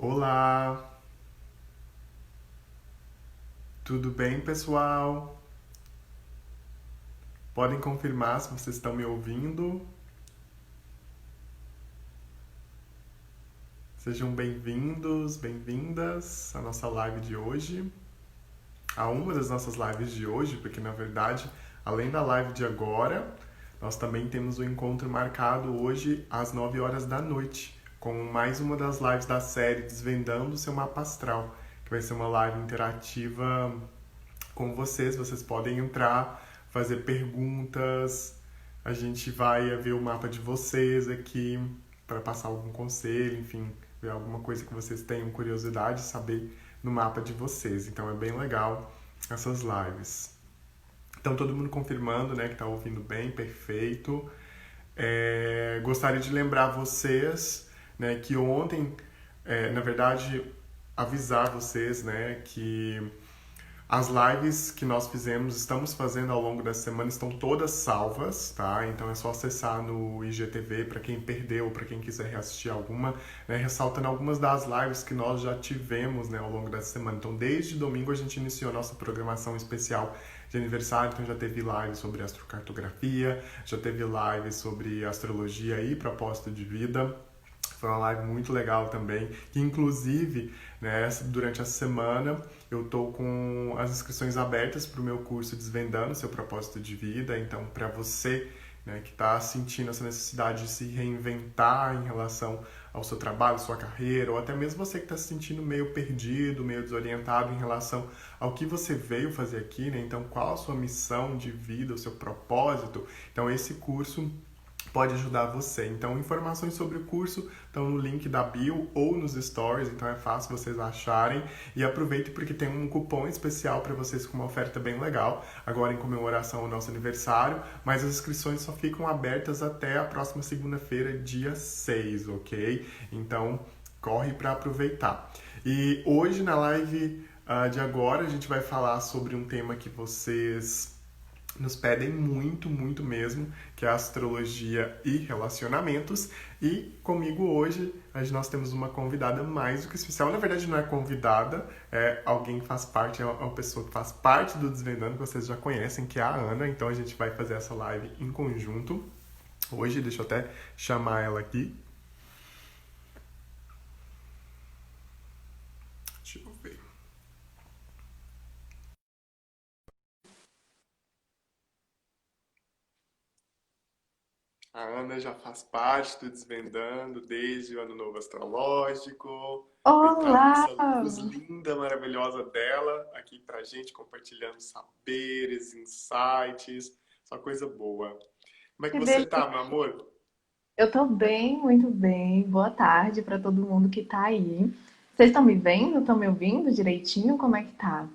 Olá, tudo bem, pessoal? Podem confirmar se vocês estão me ouvindo? Sejam bem-vindos, bem-vindas à nossa live de hoje, a uma das nossas lives de hoje, porque na verdade, além da live de agora, nós também temos um encontro marcado hoje às 9 horas da noite, com mais uma das lives da série Desvendando o Seu Mapa Astral, que vai ser uma live interativa com vocês. Vocês podem entrar, fazer perguntas. A gente vai ver o mapa de vocês aqui para passar algum conselho, enfim, ver alguma coisa que vocês tenham curiosidade de saber no mapa de vocês. Então é bem legal essas lives. Então todo mundo confirmando, né, que está ouvindo bem, perfeito. Gostaria de lembrar vocês, né, que ontem, na verdade, avisar vocês, né, que as lives que nós fizemos, estamos fazendo ao longo da semana, estão todas salvas, tá? Então é só acessar no IGTV para quem perdeu, para quem quiser reassistir alguma, né? Ressaltando algumas das lives que nós já tivemos, né, ao longo da semana. Então, desde domingo a gente iniciou a nossa programação especial de aniversário, então já teve live sobre astrocartografia, já teve live sobre astrologia e propósito de vida. Foi uma live muito legal também, que inclusive, né, durante essa semana eu tô com as inscrições abertas para o meu curso Desvendando Seu Propósito de Vida. Então, para você, né, que está sentindo essa necessidade de se reinventar em relação ao seu trabalho, sua carreira, ou até mesmo você que está se sentindo meio perdido, meio desorientado em relação ao que você veio fazer aqui, né? Então, qual a sua missão de vida, o seu propósito? Então, esse curso pode ajudar você. Então, informações sobre o curso estão no link da bio ou nos stories, então é fácil vocês acharem. E aproveite porque tem um cupom especial para vocês com uma oferta bem legal, agora em comemoração ao nosso aniversário, mas as inscrições só ficam abertas até a próxima segunda-feira, dia 6, ok? Então, corre para aproveitar. E hoje na live de agora a gente vai falar sobre um tema que vocês nos pedem muito, muito mesmo, que é astrologia e relacionamentos. E comigo hoje nós temos uma convidada mais do que especial. Na verdade não é convidada, é alguém que faz parte, é uma pessoa que faz parte do Desvendando, que vocês já conhecem, que é a Ana. Então a gente vai fazer essa live em conjunto. Hoje, deixa eu até chamar ela aqui. Deixa eu ver. A Ana já faz parte do Desvendando desde o Ano Novo Astrológico. Coitada com Olá! essa luz linda, maravilhosa dela aqui pra gente, compartilhando saberes, insights, só coisa boa. Como é que Que você delícia! tá, meu amor? Eu tô bem, muito bem. Boa tarde para todo mundo que tá aí. Vocês estão me vendo? Estão me ouvindo direitinho? Como é que tá?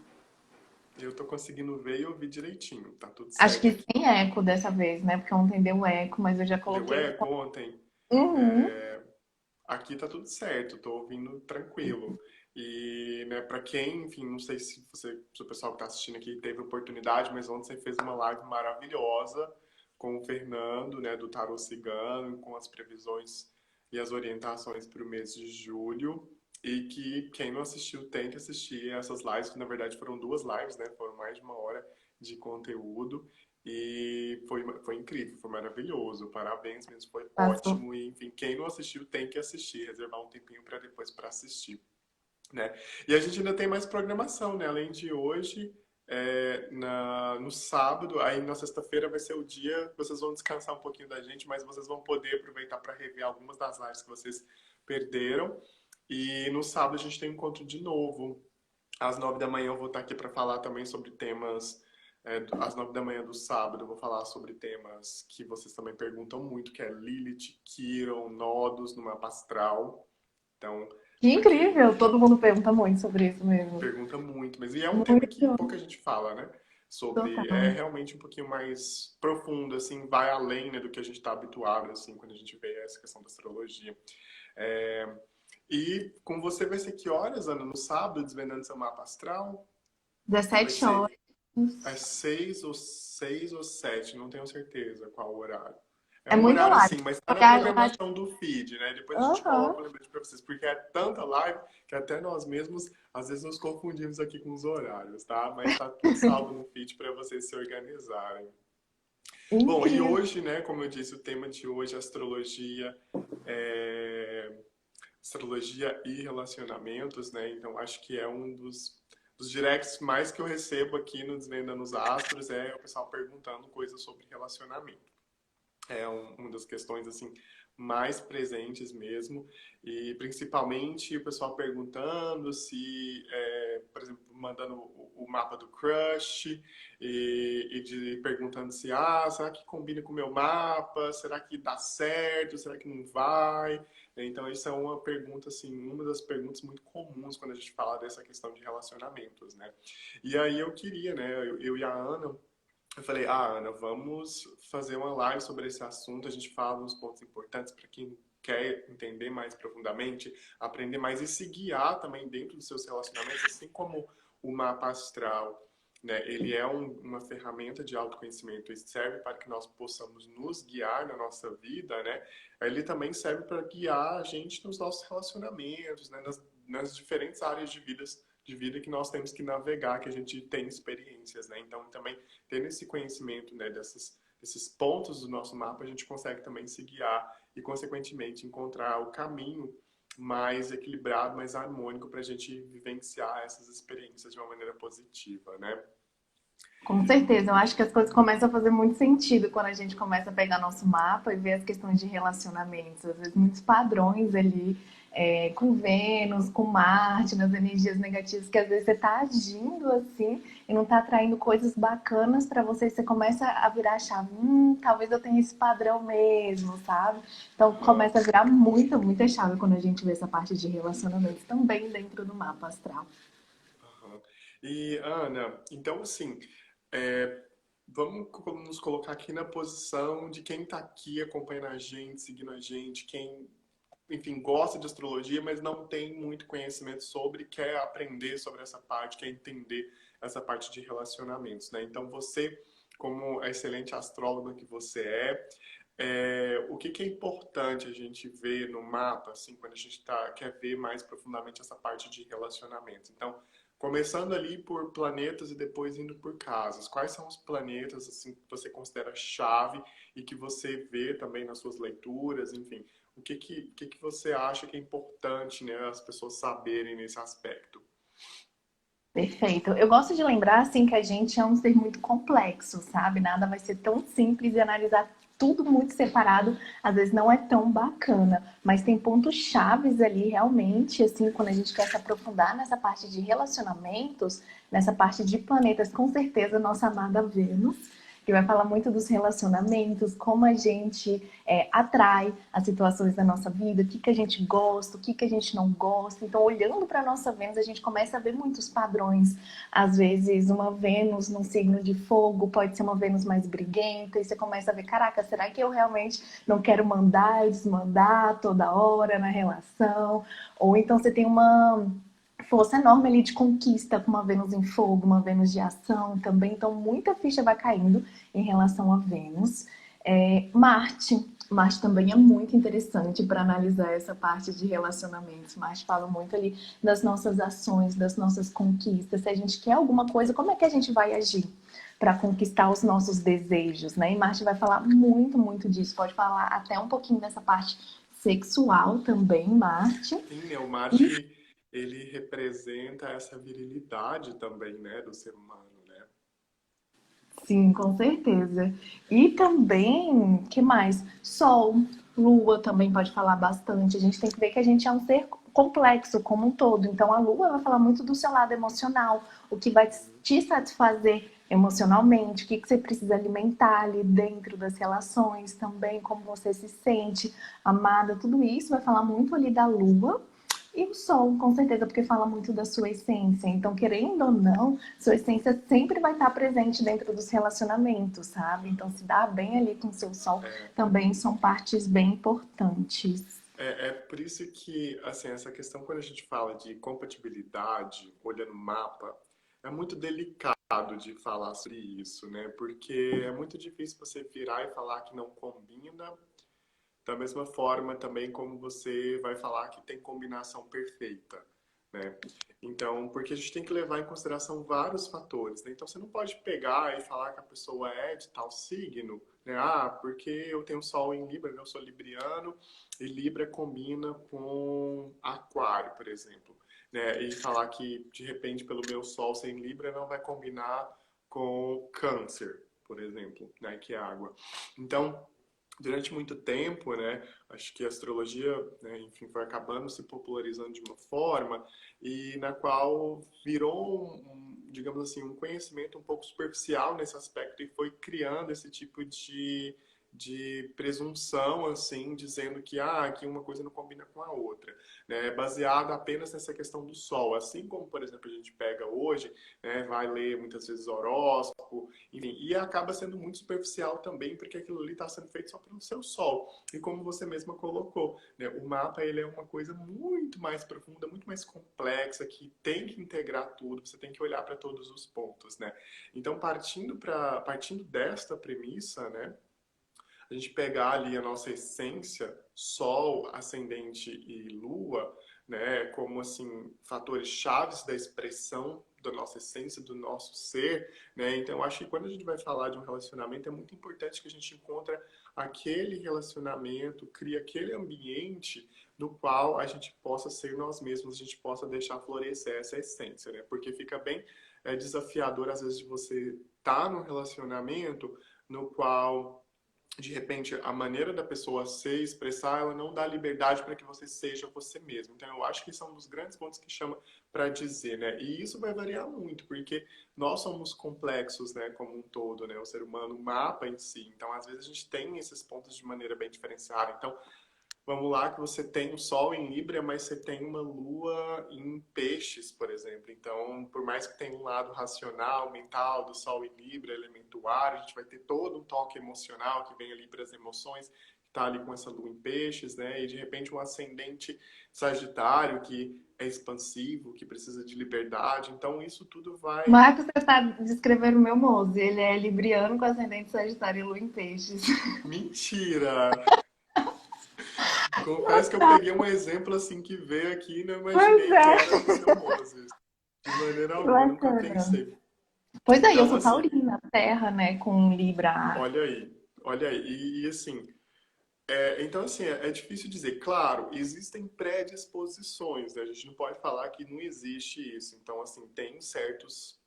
Eu tô conseguindo ver e ouvir direitinho, tá tudo Acho certo que aqui. sem eco dessa vez, né? Porque ontem deu eco, mas eu já Deu coloquei o eco fone. ontem? Uhum. Aqui tá tudo certo, tô ouvindo tranquilo. E, né, para quem, enfim, não sei se o pessoal que tá assistindo aqui teve oportunidade, mas ontem você fez uma live maravilhosa com o Fernando, né, do Tarot Cigano, com as previsões e as orientações para o mês de julho. E que quem não assistiu tem que assistir essas lives, que na verdade foram duas lives, né? Foram mais de uma hora de conteúdo. E foi incrível, foi maravilhoso. Parabéns mesmo, foi Passou. ótimo. E, enfim, quem não assistiu tem que assistir, reservar um tempinho para depois para assistir, né? E a gente ainda tem mais programação, né? Além de hoje, no sábado, aí na sexta-feira vai ser o dia que vocês vão descansar um pouquinho da gente, mas vocês vão poder aproveitar para rever algumas das lives que vocês perderam. E no sábado a gente tem um encontro de novo. Às 9 da manhã eu vou estar aqui para falar também sobre temas. Às 9 da manhã do sábado eu vou falar sobre temas que vocês também perguntam muito, que é Lilith, Quiron, nodos no mapa astral. Então, Que para quem, incrível! enfim, Todo mundo pergunta muito sobre isso mesmo. pergunta muito, mas e é um tema que Muito pouca gente fala, né? Sobre, é total. realmente um pouquinho mais profundo, assim, vai além, né, do que a gente está habituado, assim, quando a gente vê essa questão da astrologia. É, e com você vai ser que horas, Ana? No sábado, desvendando seu mapa astral? Vai 17 ser horas. às 6 ou 7, não tenho certeza qual o horário. É É um muito horário live. assim, mas tá na Olhar lá. programação do feed, né? Depois a gente Aham. coloca o lembrete pra vocês, porque é tanta live que até nós mesmos às vezes nos confundimos aqui com os horários, tá? Mas tá tudo salvo no feed para vocês se organizarem. Bom, e Incrível. hoje, né, como eu disse, o tema de hoje é astrologia, é, astrologia e relacionamentos, né? Então acho que é um dos directs mais que eu recebo aqui no Desvendando os Astros é o pessoal perguntando coisas sobre relacionamento. É uma das questões assim mais presentes mesmo, e principalmente o pessoal perguntando se, por exemplo, mandando o mapa do crush perguntando se, será que combina com o meu mapa? Será que dá certo? Será que não vai? Então isso é uma pergunta assim, uma das perguntas muito comuns quando a gente fala dessa questão de relacionamentos, né? E aí eu queria, né, eu e a Ana eu falei, Ana, vamos fazer uma live sobre esse assunto. A gente fala uns pontos importantes para quem quer entender mais profundamente, aprender mais e se guiar também dentro dos seus relacionamentos, assim como o mapa astral, né? Ele é uma ferramenta de autoconhecimento e serve para que nós possamos nos guiar na nossa vida, né? Ele também serve para guiar a gente nos nossos relacionamentos, né? Nas diferentes áreas de vida que nós temos que navegar, que a gente tem experiências, né? Então, também tendo esse conhecimento, né, desses pontos do nosso mapa, a gente consegue também se guiar e, consequentemente, encontrar o caminho mais equilibrado, mais harmônico para a gente vivenciar essas experiências de uma maneira positiva, né? Com certeza, eu acho que as coisas começam a fazer muito sentido quando a gente começa a pegar nosso mapa e ver as questões de relacionamentos, às vezes muitos padrões ali, com Vênus, com Marte, nas energias negativas, que às vezes você está agindo assim e não está atraindo coisas bacanas para você, e você começa a virar a chave, talvez eu tenha esse padrão mesmo, sabe? Então Uhum, começa a virar muita, muita chave quando a gente vê essa parte de relacionamentos também dentro do mapa astral. uhum. E, Ana, então, assim, é, vamos nos colocar aqui na posição de quem está aqui acompanhando a gente, seguindo a gente, quem enfim, gosta de astrologia, mas não tem muito conhecimento sobre, quer aprender sobre essa parte, quer entender essa parte de relacionamentos, né? Então você, como a excelente astróloga que você o que que é importante a gente ver no mapa, assim, quando a gente quer ver mais profundamente essa parte de relacionamentos? Então, começando ali por planetas e depois indo por casas. Quais são os planetas assim que você considera chave e que você vê também nas suas leituras, enfim, o que que você acha que é importante, né, as pessoas saberem nesse aspecto? Perfeito. Eu gosto de lembrar assim que a gente é um ser muito complexo, sabe? Nada vai ser tão simples e analisar tudo muito separado, às vezes não é tão bacana, mas tem pontos chaves ali realmente, assim, quando a gente quer se aprofundar nessa parte de relacionamentos, nessa parte de planetas, com certeza nossa amada Vênus, que vai falar muito dos relacionamentos, como a gente atrai as situações da nossa vida, o que, que a gente gosta, o que, que a gente não gosta. Então, olhando para a nossa Vênus, a gente começa a ver muitos padrões. Às vezes, uma Vênus num signo de fogo pode ser uma Vênus mais briguenta, e você começa a ver, caraca, será que eu realmente não quero mandar e desmandar toda hora na relação? Ou então você tem uma força enorme ali de conquista, com uma Vênus em fogo, uma Vênus de ação também. Então, muita ficha vai caindo em relação a Vênus. Marte também é muito interessante para analisar essa parte de relacionamentos. Marte fala muito ali das nossas ações, das nossas conquistas. Se a gente quer alguma coisa, como é que a gente vai agir para conquistar os nossos desejos, né? E Marte vai falar muito, muito disso. Pode falar até um pouquinho dessa parte sexual também, Marte. Sim, né, o Marte, ele representa essa virilidade também, né, do ser humano, né? Sim, com certeza. E também, que mais? Sol, Lua também pode falar bastante. A gente tem que ver que a gente é um ser complexo como um todo. Então, a Lua vai falar muito do seu lado emocional, o que vai Uhum. te satisfazer emocionalmente, o que você precisa alimentar ali dentro das relações também, como você se sente amada, tudo isso vai falar muito ali da Lua. E o sol, com certeza, porque fala muito da sua essência. Então, querendo ou não, sua essência sempre vai estar presente dentro dos relacionamentos, sabe? Então, se dar bem ali com o seu sol É, também são partes bem importantes. é por isso que, assim, essa questão, quando a gente fala de compatibilidade, olhando o mapa, é muito delicado de falar sobre isso, né? Porque é muito difícil você virar e falar que não combina, da mesma forma também como você vai falar que tem combinação perfeita, né? Então, porque a gente tem que levar em consideração vários fatores, né? Então, você não pode pegar e falar que a pessoa é de tal signo, né? Ah, porque eu tenho Sol em Libra, né? Eu sou libriano e Libra combina com Aquário, por exemplo, né? E falar que, de repente, pelo meu Sol ser em Libra, não vai combinar com Câncer, por exemplo, né? Que é água. Então, durante muito tempo, né, acho que a astrologia, né, enfim, foi acabando se popularizando de uma forma e na qual virou, digamos assim, um conhecimento um pouco superficial nesse aspecto e foi criando esse tipo de presunção, assim, dizendo que uma coisa não combina com a outra, né, baseada apenas nessa questão do Sol. Assim como, por exemplo, a gente pega hoje, né, vai ler muitas vezes horóscopo, enfim, e acaba sendo muito superficial também, porque aquilo ali está sendo feito só pelo seu Sol. E como você mesma colocou, né, o mapa ele é uma coisa muito mais profunda, muito mais complexa, que tem que integrar tudo, você tem que olhar para todos os pontos, né? Então, partindo desta premissa, né, a gente pegar ali a nossa essência, Sol, ascendente e Lua, né, como assim fatores chaves da expressão da nossa essência, do nosso ser, né? Então eu acho que quando a gente vai falar de um relacionamento é muito importante que a gente encontre aquele relacionamento, crie aquele ambiente no qual a gente possa ser nós mesmos, a gente possa deixar florescer essa essência, né? Porque fica bem desafiador às vezes de você estar num relacionamento no qual de repente a maneira da pessoa se expressar, ela não dá liberdade para que você seja você mesmo. Então eu acho que isso é um dos grandes pontos que chama para dizer, né? E isso vai variar muito, porque nós somos complexos, né, como um todo, né? O ser humano, o mapa em si. Então às vezes a gente tem esses pontos de maneira bem diferenciada. Então vamos lá, que você tem o Sol em Libra, mas você tem uma Lua em Peixes, por exemplo. Então, por mais que tenha um lado racional, mental, do Sol em Libra, elemento ar, a gente vai ter todo um toque emocional que vem ali para as emoções, que está ali com essa Lua em Peixes, né? E de repente um ascendente Sagitário que é expansivo, que precisa de liberdade. Então, isso tudo vai. Marcos, você está descrevendo o meu Mose. Ele é libriano com ascendente Sagitário e lua em peixes. Mentira! Confesso que eu peguei um exemplo assim que veio aqui e não Pois imaginei que é, era do seu Moses. De maneira que alguma, nunca bacana. pensei. Pois é, eu Então, sou assim, taurina, terra, né, com Libra ar. olha aí, olha aí. E assim, então assim, é difícil dizer. Claro, existem predisposições, né? A gente não pode falar que não existe isso. Então, assim, tem certos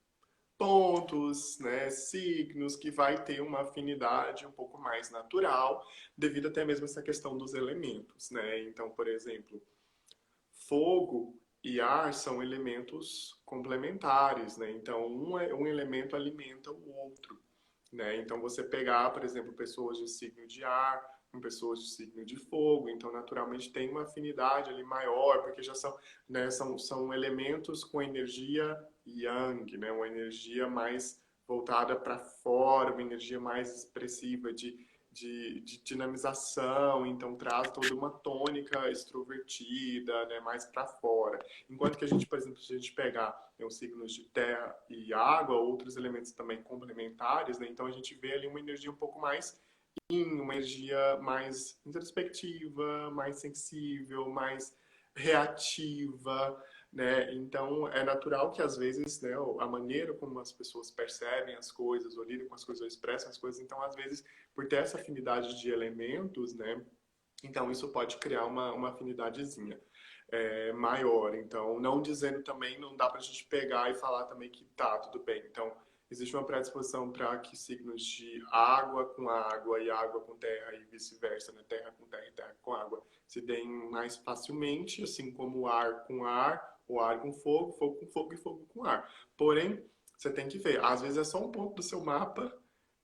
pontos, né, signos que vai ter uma afinidade um pouco mais natural, devido até mesmo a essa questão dos elementos, né? Então, por exemplo, fogo e ar são elementos complementares, né? Então, um elemento alimenta o outro, né? Então, você pegar, por exemplo, pessoas de signo de ar com pessoas de signo de fogo, então, naturalmente, tem uma afinidade ali maior, porque já são, né, são elementos com energia yang, né? Uma energia mais voltada para fora, uma energia mais expressiva de dinamização, então traz toda uma tônica extrovertida, né, mais para fora. Enquanto que a gente, por exemplo, se a gente pegar os signos de terra e água, outros elementos também complementares, né, então a gente vê ali uma energia um pouco mais uma energia mais introspectiva, mais sensível, mais reativa, né? Então é natural que às vezes, né, a maneira como as pessoas percebem as coisas, ou lidam com as coisas, ou expressam as coisas, então às vezes por ter essa afinidade de elementos, né? Então isso pode criar uma afinidadezinha maior. Então, não dizendo também, não dá para a gente pegar e falar também que tá, tudo bem. Então, existe uma predisposição para que signos de água e água com terra e vice-versa, né? Terra com terra e terra com água, se deem mais facilmente, assim como ar com ar, ou ar com fogo, fogo com fogo e fogo com ar. Porém, você tem que ver, às vezes é só um ponto do seu mapa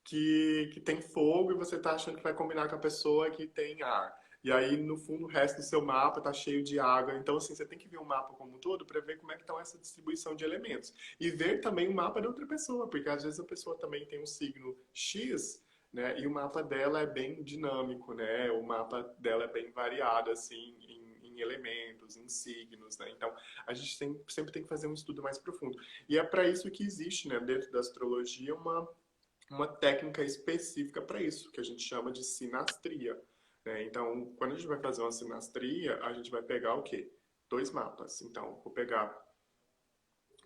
que tem fogo e você está achando que vai combinar com a pessoa que tem ar. E aí, no fundo, o resto do seu mapa está cheio de água. Então, assim, você tem que ver o mapa como um todo para ver como é que está essa distribuição de elementos. E ver também o mapa da outra pessoa, porque às vezes a pessoa também tem um signo X, né? E o mapa dela é bem dinâmico, né? O mapa dela é bem variado, assim, em em elementos, em signos, né? Então, a gente sempre tem que fazer um estudo mais profundo. E é para isso que existe, né, dentro da astrologia, uma técnica específica para isso, que a gente chama de sinastria, né? Então, quando a gente vai fazer uma sinastria, a gente vai pegar o quê? Dois mapas. Então, vou pegar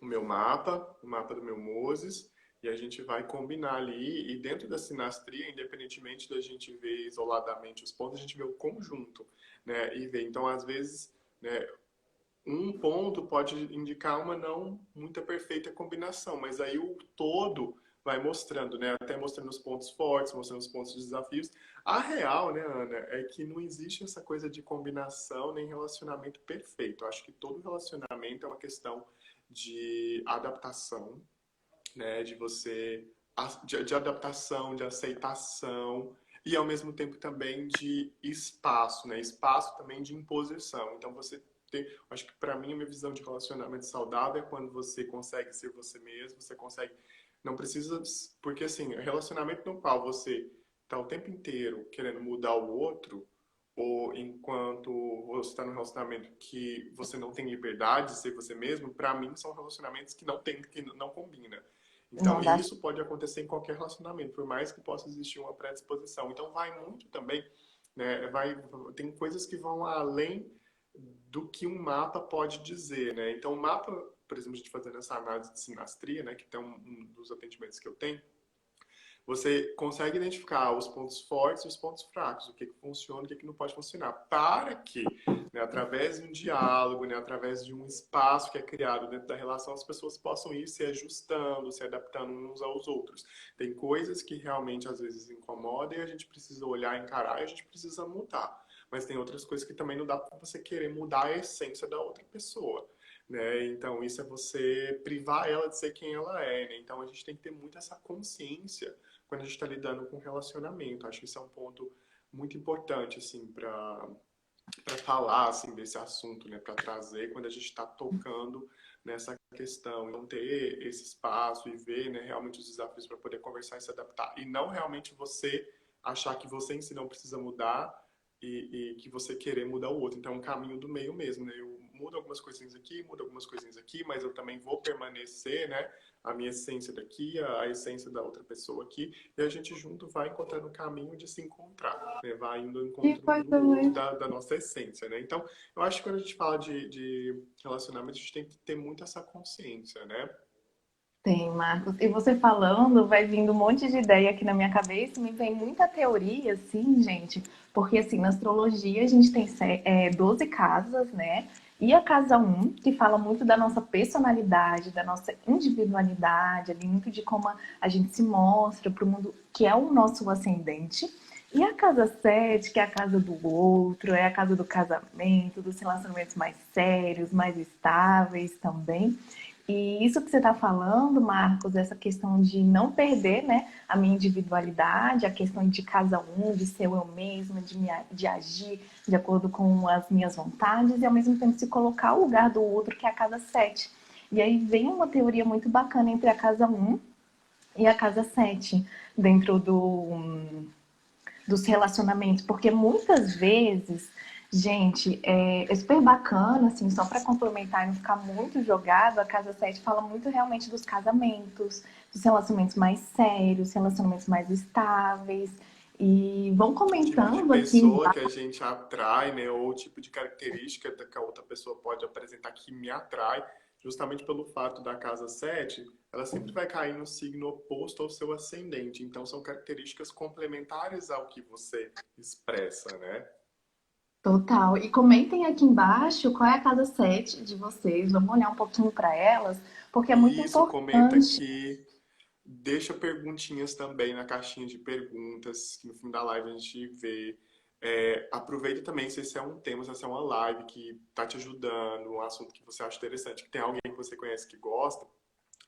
o mapa do meu Moses, e a gente vai combinar ali, e dentro da sinastria, independentemente da gente ver isoladamente os pontos, a gente vê o conjunto, né? E ver, então, às vezes, né, um ponto pode indicar uma não muito perfeita combinação, mas aí o todo vai mostrando, né? Até mostrando os pontos fortes, mostrando os pontos de desafios. A real, né, Ana, é que não existe essa coisa de combinação nem relacionamento perfeito. Eu acho que todo relacionamento é uma questão de adaptação, né? De você de adaptação, de aceitação e ao mesmo tempo também de espaço, né? Espaço também de imposição. Então você acho que para mim a minha visão de relacionamento saudável é quando você consegue ser você mesmo, você consegue, não precisa, porque assim, relacionamento no qual você está o tempo inteiro querendo mudar o outro, ou enquanto você está num relacionamento que você não tem liberdade de ser você mesmo, para mim são relacionamentos que não tem, que não combina. Então, Não dá. isso pode acontecer em qualquer relacionamento, por mais que possa existir uma predisposição. Então, vai muito também, né? Tem coisas que vão além do que um mapa pode dizer, né? Então, o mapa, por exemplo, a gente fazendo essa análise de sinastria, né, que é um dos atendimentos que eu tenho, você consegue identificar os pontos fortes e os pontos fracos, o que, que funciona e o que, que não pode funcionar, para que, né, através de um diálogo, né, através de um espaço que é criado dentro da relação, as pessoas possam ir se ajustando, se adaptando uns aos outros. Tem coisas que realmente às vezes incomodam e a gente precisa olhar, encarar e a gente precisa mudar. Mas tem outras coisas que também não dá para você querer mudar a essência da outra pessoa. Né? Então, isso é você privar ela de ser quem ela é. Né? Então, a gente tem que ter muito essa consciência quando a gente está lidando com relacionamento. Acho que isso é um ponto muito importante, assim, para falar, assim, desse assunto, né? Para trazer quando a gente está tocando nessa questão. Então, ter esse espaço e ver, né, realmente os desafios para poder conversar e se adaptar. E não realmente você achar que você em si não precisa mudar e que você querer mudar o outro. Então, é um caminho do meio mesmo, né? Eu mudo algumas coisinhas aqui, mudo algumas coisinhas aqui, mas eu também vou permanecer, né? A minha essência daqui, a essência da outra pessoa aqui, e a gente junto vai encontrando o caminho de se encontrar, né? Vai indo ao Que encontro um coisa do outro mais. da nossa essência, né? Então, eu acho que quando a gente fala de relacionamento, a gente tem que ter muito essa consciência, né? Tem, Marcos. E você falando, vai vindo um monte de ideia aqui na minha cabeça, me vem muita teoria, assim, gente, porque assim, na astrologia a gente tem 12 casas, né? E a casa um que fala muito da nossa personalidade, da nossa individualidade, ali, muito de como a gente se mostra para o mundo, que é o nosso ascendente. E a casa 7 que é a casa do outro, é a casa do casamento, dos relacionamentos mais sérios, mais estáveis também. E isso que você está falando, Marcos, essa questão de não perder, né, a minha individualidade, a questão de cada um, de ser eu mesma, de agir de acordo com as minhas vontades e ao mesmo tempo se colocar ao lugar do outro, que é a casa 7. E aí vem uma teoria muito bacana entre a casa um e a casa 7 dentro dos relacionamentos, porque muitas vezes, gente, é super bacana, assim, só para complementar e não ficar muito jogado, a Casa 7 fala muito realmente dos casamentos, dos relacionamentos mais sérios, relacionamentos mais estáveis, e vão O tipo de comentando aqui pessoa que embaixo. a gente atrai, né? Ou o tipo de característica que a outra pessoa pode apresentar que me atrai, justamente pelo fato da casa 7, ela sempre vai cair no signo oposto ao seu ascendente. Então, são características complementares ao que você expressa, né? Total. E comentem aqui embaixo qual é a casa 7 de vocês. Vamos olhar um pouquinho para elas, porque é muito E isso, comenta importante. aqui, deixa perguntinhas também na caixinha de perguntas, que no fim da live a gente vê. Aproveita também se esse é um tema, se essa é uma live que tá te ajudando, um assunto que você acha interessante, que tem alguém que você conhece que gosta,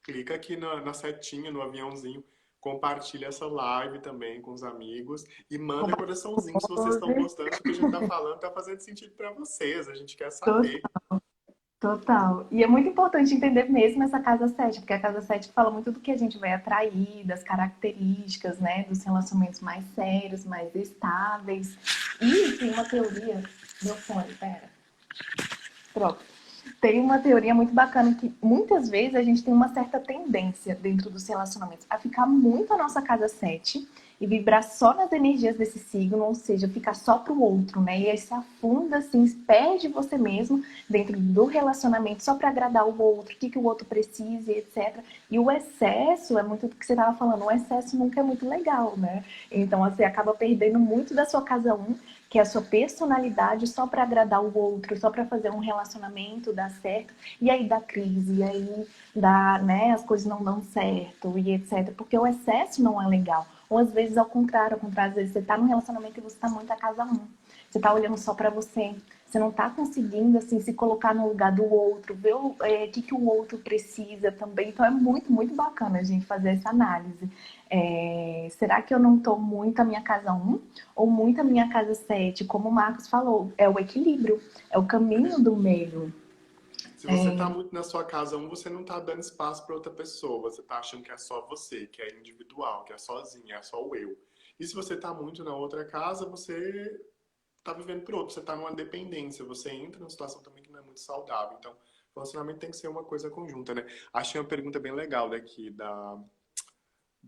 clica aqui na setinha, no aviãozinho, compartilha essa live também com os amigos e manda coraçãozinho se vocês estão gostando, se o que a gente tá falando tá fazendo sentido para vocês, a gente quer saber. Total. E é muito importante entender mesmo essa casa 7 porque a casa 7 fala muito do que a gente vai atrair, das características, né, dos relacionamentos mais sérios, mais estáveis. E tem uma teoria. Meu fone, pera. Pronto. Tem uma teoria muito bacana que muitas vezes a gente tem uma certa tendência dentro dos relacionamentos a ficar muito a nossa casa 7 e vibrar só nas energias desse signo, ou seja, ficar só pro outro, né? E aí se afunda, assim, perde você mesmo dentro do relacionamento só para agradar o outro, o que, que o outro precisa, etc. E o excesso, é muito do que você estava falando, o excesso nunca é muito legal, né? Então, você acaba perdendo muito da sua casa 1, que é a sua personalidade só para agradar o outro, só para fazer um relacionamento dar certo, e aí dá crise, e aí dá, né, as coisas não dão certo, e etc. Porque o excesso não é legal. Ou às vezes ao contrário, às vezes você tá num relacionamento e você tá muito a casa 1. Você tá olhando só para você. Você não tá conseguindo, assim, se colocar no lugar do outro, ver o que o outro precisa também. Então é muito, muito bacana a gente fazer essa análise. Será que eu não tô muito a minha casa 1 ou muito a minha casa 7? Como o Marcos falou, é o equilíbrio, é o caminho do meio. Se você tá muito na sua casa um, você não tá dando espaço para outra pessoa. Você tá achando que é só você, que é individual, que é sozinho, é só o eu. E se você tá muito na outra casa, você tá vivendo por outro. Você tá numa dependência. Você entra numa situação também que não é muito saudável. Então, o relacionamento tem que ser uma coisa conjunta, né? Achei uma pergunta bem legal daqui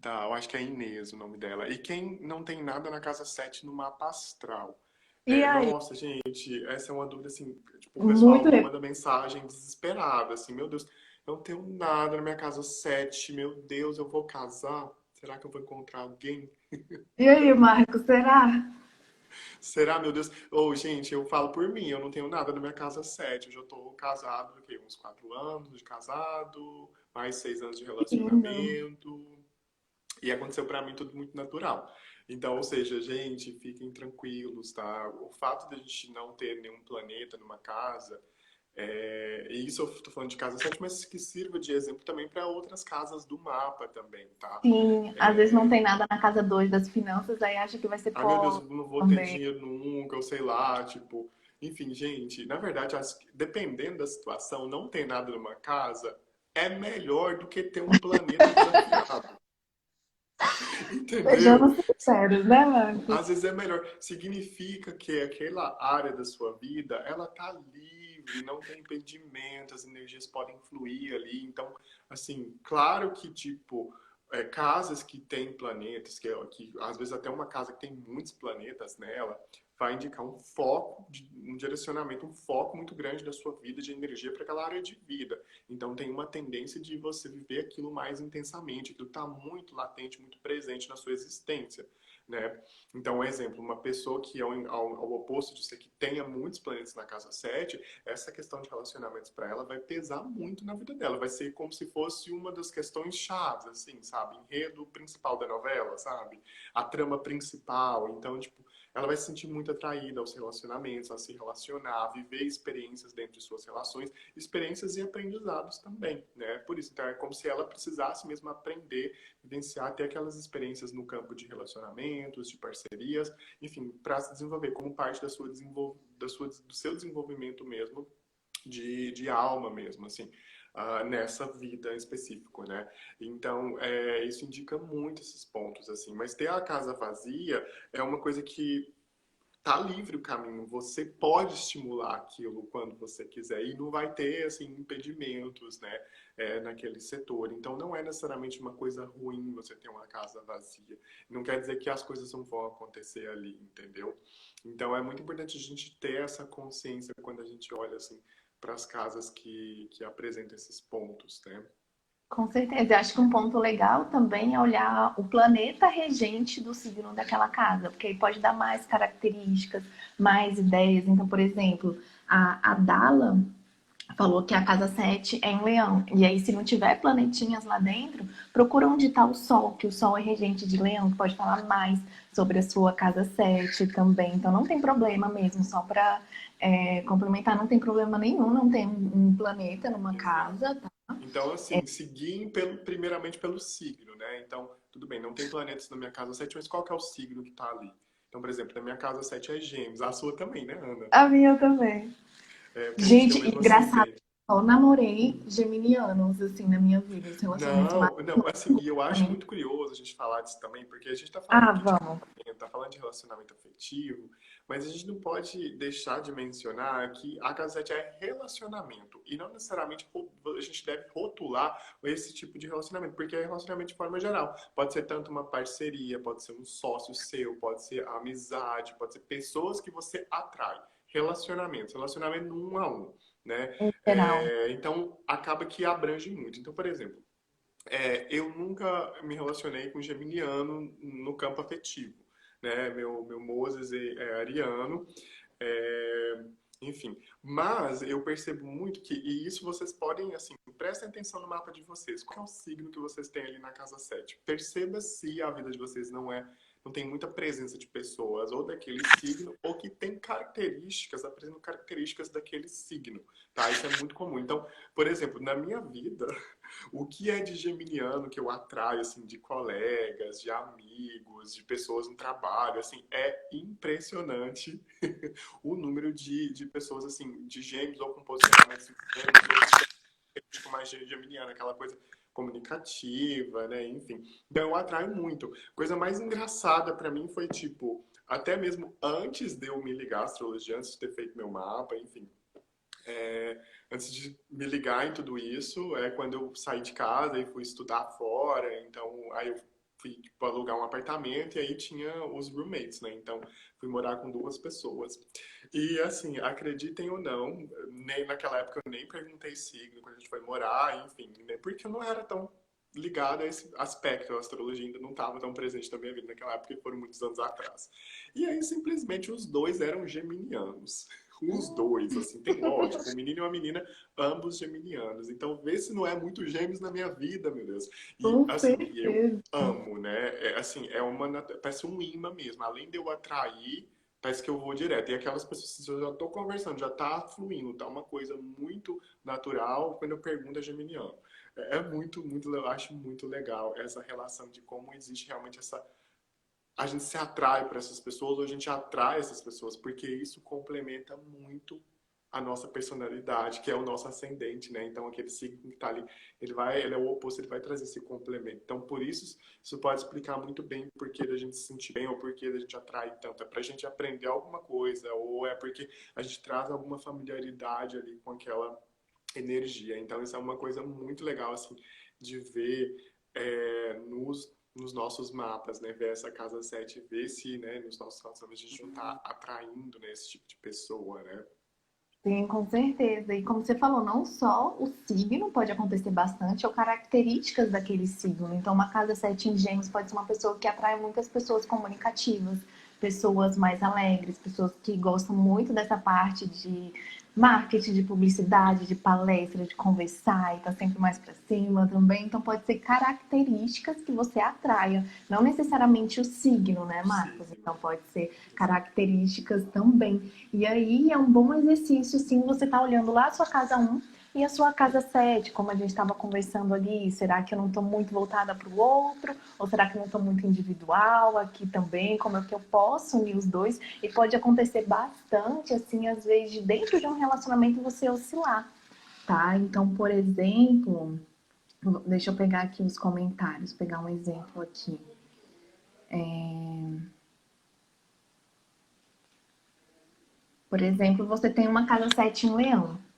eu acho que é Inês o nome dela. E quem não tem nada na casa 7 no mapa astral? E aí, Nossa, gente, essa é uma dúvida assim, tipo, o muito. pessoal manda mensagem desesperada, assim, meu Deus, eu não tenho nada na minha casa 7, meu Deus, eu vou casar? Será que eu vou encontrar alguém? E aí, Marcos, será? Será, meu Deus? Ou, gente, eu falo por mim, eu não tenho nada na minha casa 7. Eu já tô casado, aqui, uns 4 anos de casado, mais 6 anos de Lindo. relacionamento. E aconteceu pra mim tudo muito natural. Então, ou seja, gente, fiquem tranquilos, tá? O fato de a gente não ter nenhum planeta numa casa, e isso eu tô falando de casa 7, mas que sirva de exemplo também para outras casas do mapa também, tá? Sim, às vezes não tem nada na casa 2 das finanças, aí acha que vai ser Ai, meu Deus, pobre eu não vou ter também. dinheiro nunca, ou sei lá, tipo. Enfim, gente, na verdade, dependendo da situação, não ter nada numa casa é melhor do que ter um planeta desafiado. Entendeu? Sejamos sinceros, né, Marcos? Às vezes é melhor. Significa que aquela área da sua vida, ela tá livre, não tem impedimento, as energias podem fluir ali. Então, assim, claro que, tipo, casas que têm planetas, que às vezes até uma casa que tem muitos planetas nela, vai indicar um foco, um direcionamento, um foco muito grande da sua vida, de energia para aquela área de vida. Então, tem uma tendência de você viver aquilo mais intensamente, aquilo está muito latente, muito presente na sua existência, né? Então, um exemplo, uma pessoa que ao oposto de você, que tenha muitos planetas na casa 7, essa questão de relacionamentos para ela vai pesar muito na vida dela. Vai ser como se fosse uma das questões chaves, assim, sabe? Enredo principal da novela, sabe? A trama principal. Então, tipo, ela vai se sentir muito atraída aos relacionamentos, a se relacionar, a viver experiências dentro de suas relações, experiências e aprendizados também, né? Por isso, então é como se ela precisasse mesmo aprender, vivenciar, ter aquelas experiências no campo de relacionamentos, de parcerias, enfim, para se desenvolver como parte do seu desenvolvimento mesmo de alma mesmo, assim, nessa vida específica, né? Então, isso indica muito esses pontos, assim. Mas ter a casa vazia é uma coisa que tá livre o caminho. Você pode estimular aquilo quando você quiser e não vai ter, assim, impedimentos, né? Naquele setor. Então, não é necessariamente uma coisa ruim você ter uma casa vazia. Não quer dizer que as coisas não vão acontecer ali, entendeu? Então, é muito importante a gente ter essa consciência quando a gente olha, assim, para as casas que apresentam esses pontos, né? Com certeza. Eu acho que um ponto legal também é olhar o planeta regente do signo daquela casa, porque aí pode dar mais características, mais ideias. Então, por exemplo, a Dala falou que a casa 7 é em Leão. E aí, se não tiver planetinhas lá dentro, procura onde está o Sol, que o Sol é regente de Leão, que pode falar mais sobre a sua casa 7 também. Então, não tem problema mesmo, só para complementar, não tem problema nenhum, não tem um planeta numa Exato. casa, tá? Então, assim, seguir primeiramente pelo signo, né? Então, tudo bem, não tem planetas na minha casa 7, mas qual que é o signo que tá ali? Então, por exemplo, na minha casa 7 é Gêmeos, a sua também, né, Ana? A minha também. Porque a gente tem Gente, o mesmo engraçado, ascendente. eu namorei geminianos, assim, na minha vida, os relacionamentos mais Não, não, assim, e eu acho longos. muito curioso a gente falar disso também, porque a gente tá falando Ah, aqui de vamos. tá falando de relacionamento afetivo, mas a gente não pode deixar de mencionar que a casa 7 é relacionamento e não necessariamente a gente deve rotular esse tipo de relacionamento, porque é relacionamento de forma geral. Pode ser tanto uma parceria, pode ser um sócio seu, pode ser amizade, pode ser pessoas que você atrai. Relacionamento no um a um, né? Em geral. Então, acaba que abrange muito. Então, por exemplo, eu nunca me relacionei com geminiano no campo afetivo, né? Meu Moses é ariano, é, enfim. Mas eu percebo muito que, e isso vocês podem, assim, prestem atenção no mapa de vocês. Qual é o signo que vocês têm ali na casa 7? Perceba se a vida de vocês não tem muita presença de pessoas ou daquele signo, ou que tem características, apresentam características daquele signo, tá? Isso é muito comum. Então, por exemplo, na minha vida, o que é de geminiano que eu atraio, assim, de colegas, de amigos, de pessoas no trabalho, assim, é impressionante o número de pessoas, assim, de gêmeos ou com posicionamentos de gêmeos, ou tipo mais geminiano, aquela coisa comunicativa, né, enfim. Então eu atraio muito. Coisa mais engraçada pra mim foi, tipo, até mesmo antes de eu me ligar à astrologia, antes de ter feito meu mapa, enfim, antes de me ligar em tudo isso, quando eu saí de casa e fui estudar fora, então aí eu fui tipo, alugar um apartamento e aí tinha os roommates, né? Então fui morar com duas pessoas. E assim, acreditem ou não, nem naquela época eu nem perguntei signo quando a gente foi morar, enfim, né? Porque eu não era tão ligado a esse aspecto, a astrologia ainda não estava tão presente na minha vida naquela época, porque foram muitos anos atrás. E aí simplesmente os dois eram geminianos. Os dois, assim, tem lógico, um menino e uma menina, ambos geminianos. Então, vê se não é muito gêmeos na minha vida, meu Deus. E, Com assim, eu certeza. amo, né? Assim, parece um imã mesmo. Além de eu atrair, parece que eu vou direto. E aquelas pessoas, se eu já tô conversando, já tá fluindo, tá uma coisa muito natural, quando eu pergunto é geminiano. É muito, muito, eu acho muito legal essa relação de como existe realmente essa a gente se atrai para essas pessoas ou a gente atrai essas pessoas, porque isso complementa muito a nossa personalidade, que é o nosso ascendente, né? Então aquele signo que está ali, ele é o oposto, ele vai trazer esse complemento. Então por isso pode explicar muito bem o porquê da gente se sentir bem ou porquê da gente atrai tanto. É para a gente aprender alguma coisa ou é porque a gente traz alguma familiaridade ali com aquela energia. Então isso é uma coisa muito legal assim de ver nos nossos mapas, né? Ver essa casa 7, ver se, né, nos nossos relacionamentos a gente não está atraindo, né, esse tipo de pessoa, né? Sim, com certeza. E como você falou, não só o signo pode acontecer bastante, ou características daquele signo. Então, uma casa 7 em Gêmeos pode ser uma pessoa que atrai muitas pessoas comunicativas, pessoas mais alegres, pessoas que gostam muito dessa parte de marketing, de publicidade, de palestra, de conversar e tá sempre mais para cima também. Então, pode ser características que você atraia, não necessariamente o signo, né, O Marcos? signo. Então, pode ser características também. E aí é um bom exercício, sim, você tá olhando lá a sua casa um e a sua casa 7, como a gente estava conversando ali. Será que eu não estou muito voltada para o outro? Ou será que eu não estou muito individual aqui também? Como é que eu posso unir os dois? E pode acontecer bastante, assim, às vezes, de dentro de um relacionamento você oscilar, tá? Então, por exemplo, deixa eu pegar aqui os comentários, pegar um exemplo aqui. Por exemplo, você tem uma casa 7 em Leão.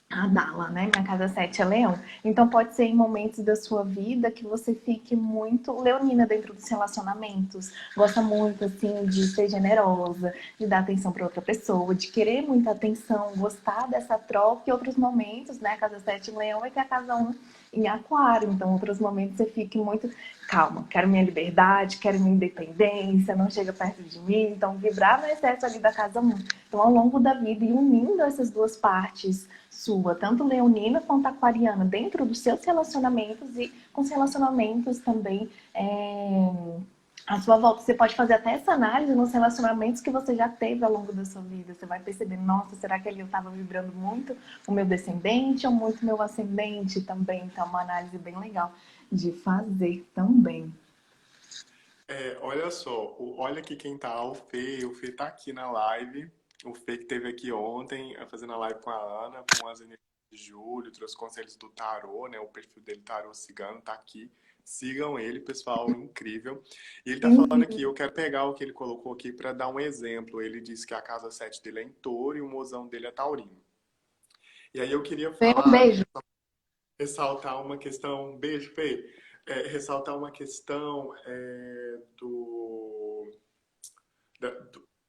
A Dala, né? Minha casa 7 é Leão. Então pode ser em momentos da sua vida que você fique muito leonina dentro dos relacionamentos. Gosta muito, assim, de ser generosa, de dar atenção para outra pessoa, de querer muita atenção, gostar dessa troca. E outros momentos, né? A casa 7 em Leão vai ter a casa um em Aquário. Então, outros momentos você fique muito calma, quero minha liberdade, quero minha independência, não chega perto de mim. Então, vibrar no excesso ali da casa um. Então, ao longo da vida e unindo essas duas partes sua, tanto leonina quanto aquariana, dentro dos seus relacionamentos e com os relacionamentos também à sua volta. Você pode fazer até essa análise nos relacionamentos que você já teve ao longo da sua vida. Você vai perceber, nossa, será que ali eu estava vibrando muito o meu descendente ou muito o meu ascendente também? Então, é uma análise bem legal de fazer também. Olha só, olha aqui quem tá, o Fê tá aqui na live, o Fê que esteve aqui ontem, fazendo a live com a Ana, com as energias de julho, trouxe conselhos do tarô, né, o perfil dele, tarô cigano, tá aqui, Sigam ele, pessoal, incrível. E ele tá falando aqui, Uhum. eu quero pegar o que ele colocou aqui para dar um exemplo. Ele disse que a casa 7 dele é em Touro e o mozão dele é taurino. E aí eu queria Fê, um falar, beijo. ressaltar uma questão, beijo, Fê, ressaltar uma questão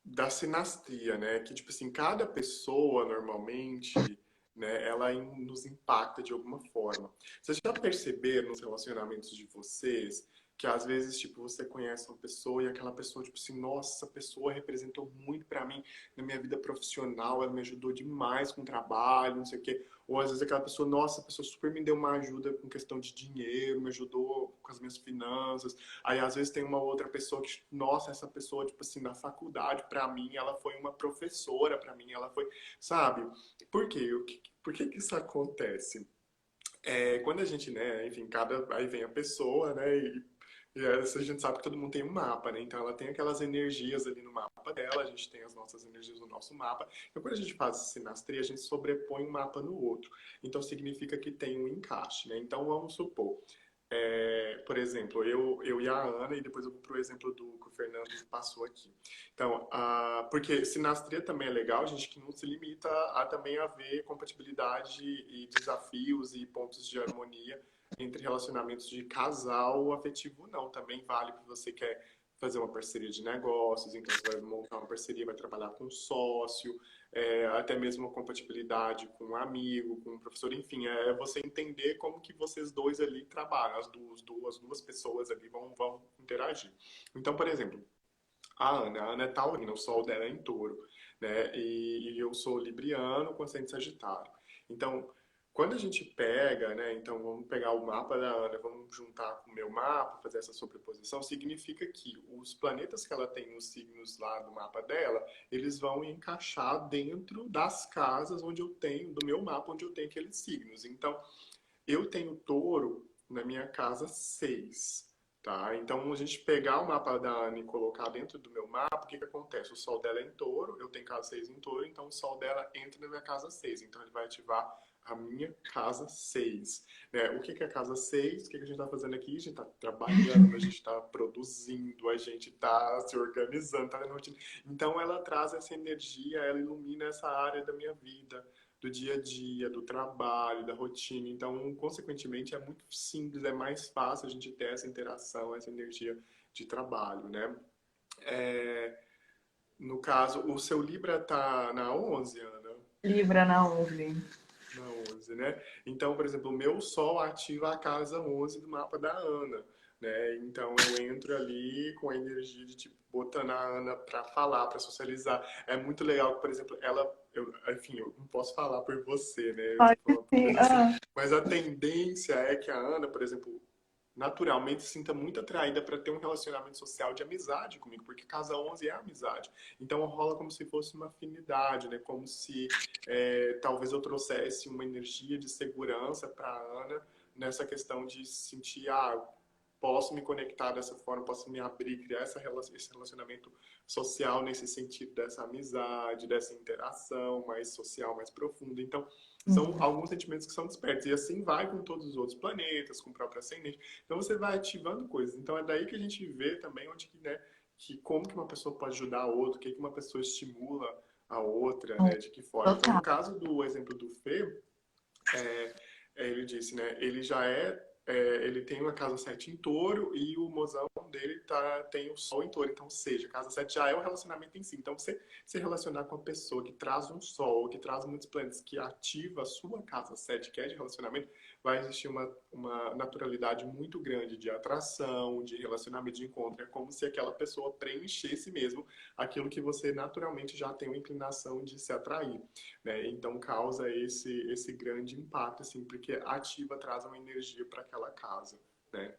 da sinastria, né? Que, tipo assim, cada pessoa, normalmente, né, nos impacta de alguma forma. Vocês já perceberam nos relacionamentos de vocês que, às vezes, tipo, você conhece uma pessoa e aquela pessoa, tipo assim, nossa, essa pessoa representou muito pra mim na minha vida profissional, ela me ajudou demais com o trabalho, não sei o quê. Ou, às vezes, aquela pessoa, nossa, a pessoa super me deu uma ajuda com questão de dinheiro, me ajudou com as minhas finanças. Aí, às vezes, tem uma outra pessoa que, nossa, essa pessoa, tipo assim, na faculdade, pra mim, ela foi uma professora, pra mim, ela foi, sabe? Por quê? Por que que isso acontece? Quando a gente, né, enfim, aí vem a pessoa, né, a gente sabe que todo mundo tem um mapa, né? Então ela tem aquelas energias ali no mapa dela, a gente tem as nossas energias no nosso mapa. Então quando a gente faz sinastria, a gente sobrepõe um mapa no outro. Então significa que tem um encaixe, né? Então vamos supor, por exemplo, eu e a Ana, e depois eu vou pro exemplo do que o Fernando passou aqui. Então, porque sinastria também é legal, a gente que não se limita a também haver compatibilidade e desafios e pontos de harmonia entre relacionamentos de casal afetivo, não. Também vale que você quer fazer uma parceria de negócios, então você vai montar uma parceria, vai trabalhar com um sócio, até mesmo uma compatibilidade com um amigo, com um professor, enfim, é você entender como que vocês dois ali trabalham, as duas pessoas ali vão interagir. Então, por exemplo, a Ana é taurina, o sol dela é em touro, né? E eu sou libriano com ascendente sagitário. Então, quando a gente pega, né? Então, vamos pegar o mapa da Ana, vamos juntar com o meu mapa, fazer essa sobreposição, significa que os planetas que ela tem nos signos lá do mapa dela, eles vão encaixar dentro das casas onde eu tenho, do meu mapa, onde eu tenho aqueles signos. Então, eu tenho touro na minha casa 6, tá? Então, a gente pegar o mapa da Ana e colocar dentro do meu mapa, o que que acontece? O sol dela é em touro, eu tenho casa 6 em touro, então o sol dela entra na minha casa 6. Então, ele vai ativar a minha casa 6. Né? O que que é a casa 6? O que que a gente está fazendo aqui? A gente está trabalhando, a gente está produzindo, a gente está se organizando, está na rotina. Então, ela traz essa energia, ela ilumina essa área da minha vida, do dia a dia, do trabalho, da rotina. Então, consequentemente, é muito simples, é mais fácil a gente ter essa interação, essa energia de trabalho, né? É, no caso, o seu Libra tá na 11, Ana? Libra na 11. Na 11, né? Então, por exemplo, o meu Sol ativa a casa 11 do mapa da Ana, né? Então, eu entro ali com a energia de, tipo, botando a Ana para falar, para socializar. É muito legal que, por exemplo, enfim, eu não posso falar por você, né? Eu tô Pode falando por ser. pedacinho. Mas a tendência é que a Ana, por exemplo, naturalmente se sinta muito atraída para ter um relacionamento social de amizade comigo, porque casa 11 é amizade. Então rola como se fosse uma afinidade, né? Como se talvez eu trouxesse uma energia de segurança para a Ana nessa questão de sentir, posso me conectar dessa forma, posso me abrir, criar esse relacionamento social nesse sentido dessa amizade, dessa interação mais social, mais profunda. Então, são alguns sentimentos que são despertos. E assim vai com todos os outros planetas, com o próprio ascendente. Então, você vai ativando coisas. Então, é daí que a gente vê também onde que, né, que como que uma pessoa pode ajudar a outra, o que que uma pessoa estimula a outra, né, de que forma. Então, no Total. caso do exemplo do Fê, ele disse, né? Ele tem uma casa 7 em touro e o mozão dele tem o sol em touro. Então, ou seja, casa 7 já é o relacionamento em si. Então, você se relacionar com uma pessoa que traz um sol, que traz muitos planetas, que ativa a sua casa 7 que é de relacionamento, vai existir uma naturalidade muito grande de atração, de relacionamento, de encontro. É como se aquela pessoa preenchesse mesmo aquilo que você naturalmente já tem uma inclinação de se atrair, né? Então causa esse grande impacto, assim, porque ativa, traz uma energia para aquela casa, né?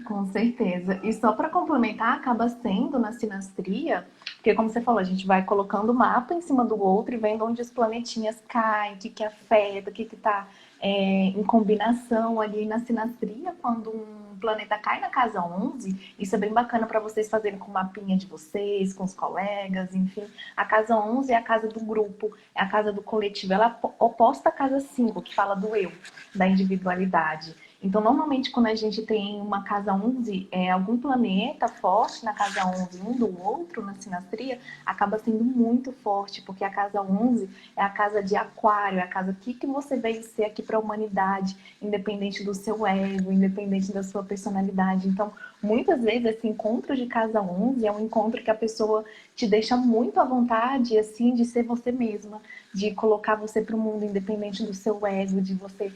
Com certeza. E só para complementar, acaba sendo na sinastria, porque como você falou, a gente vai colocando o mapa em cima do outro e vendo onde os planetinhas caem, o que que afeta, o que que está em combinação ali na sinastria. Quando um planeta cai na casa 11, isso é bem bacana para vocês fazerem com o mapinha de vocês, com os colegas, enfim. A casa 11 é a casa do grupo, é a casa do coletivo. Ela é oposta à casa 5, que fala do eu, da individualidade. Então, normalmente, quando a gente tem uma casa 11, algum planeta forte na casa 11, um do outro na sinastria, acaba sendo muito forte, porque a casa 11 é a casa de aquário, é a casa que você veio ser aqui para a humanidade, independente do seu ego, independente da sua personalidade. Então, muitas vezes, esse encontro de casa 11 é um encontro que a pessoa te deixa muito à vontade, assim, de ser você mesma, de colocar você para o mundo, independente do seu ego, de você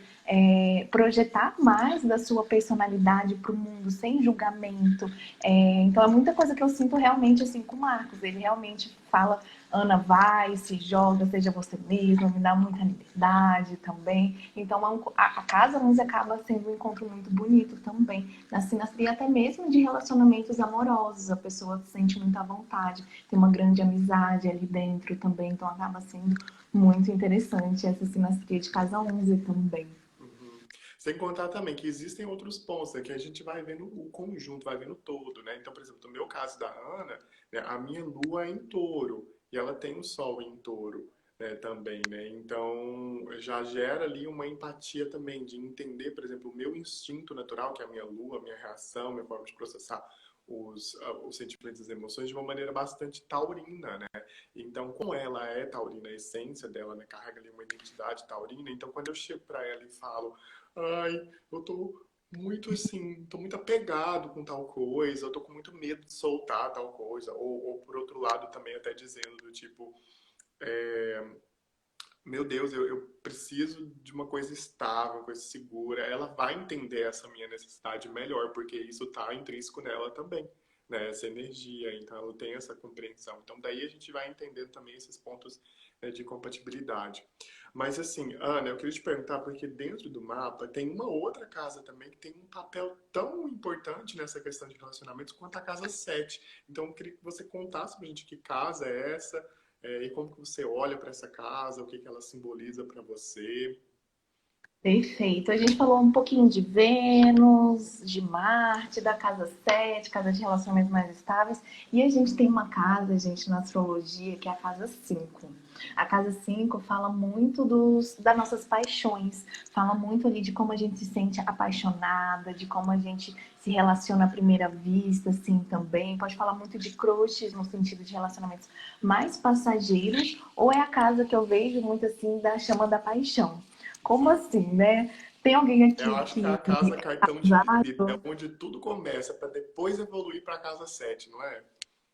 projetar mais da sua personalidade para o mundo, sem julgamento. Então, é muita coisa que eu sinto realmente assim com o Marcos. Ele realmente fala, Ana, vai, se joga, seja você mesma, me dá muita liberdade também. Então, a casa nos acaba sendo um encontro muito bonito também. Na sinastria, até mesmo de relacionamentos amorosos, a pessoa se sente muito à vontade, tem uma grande amizade ali dentro também, então acaba sendo muito interessante essa sinastria de casa 11 também. Uhum. Sem contar também que existem outros pontos, né, que a gente vai vendo o conjunto, vai vendo o todo, né? Então, por exemplo, no meu caso da Ana, né, a minha lua é em touro e ela tem o sol em touro, né, também, né? Então, já gera ali uma empatia também de entender, por exemplo, o meu instinto natural, que é a minha lua, a minha reação, minha forma de processar os sentimentos e as emoções de uma maneira bastante taurina, né? Então, como ela é taurina, a essência dela, né, carrega ali uma identidade taurina, então quando eu chego para ela e falo, ai, eu tô muito assim, tô muito apegado com tal coisa, eu tô com muito medo de soltar tal coisa, ou por outro lado também até dizendo do tipo, meu Deus, eu preciso de uma coisa estável, uma coisa segura. Ela vai entender essa minha necessidade melhor, porque isso está intrínseco nela também, né? Essa energia, então ela tem essa compreensão. Então daí a gente vai entendendo também esses pontos, né, de compatibilidade. Mas assim, Ana, eu queria te perguntar, porque dentro do mapa tem uma outra casa também que tem um papel tão importante nessa questão de relacionamentos quanto a casa 7. Então eu queria que você contasse pra gente que casa é essa, e como que você olha para essa casa, o que que ela simboliza para você. Perfeito. A gente falou um pouquinho de Vênus, de Marte, da casa 7, casa de relacionamentos mais estáveis. E a gente tem uma casa, gente, na astrologia, que é a casa 5. A casa 5 fala muito das nossas paixões, fala muito ali de como a gente se sente apaixonada, de como a gente se relaciona à primeira vista, assim, também. Pode falar muito de crushes, no sentido de relacionamentos mais passageiros, ou é a casa que eu vejo muito, assim, da chama da paixão. Como assim, né? Tem alguém Eu aqui acho que é que a casa é cartão de visita, é casado? onde tudo começa para depois evoluir para a casa 7, não é?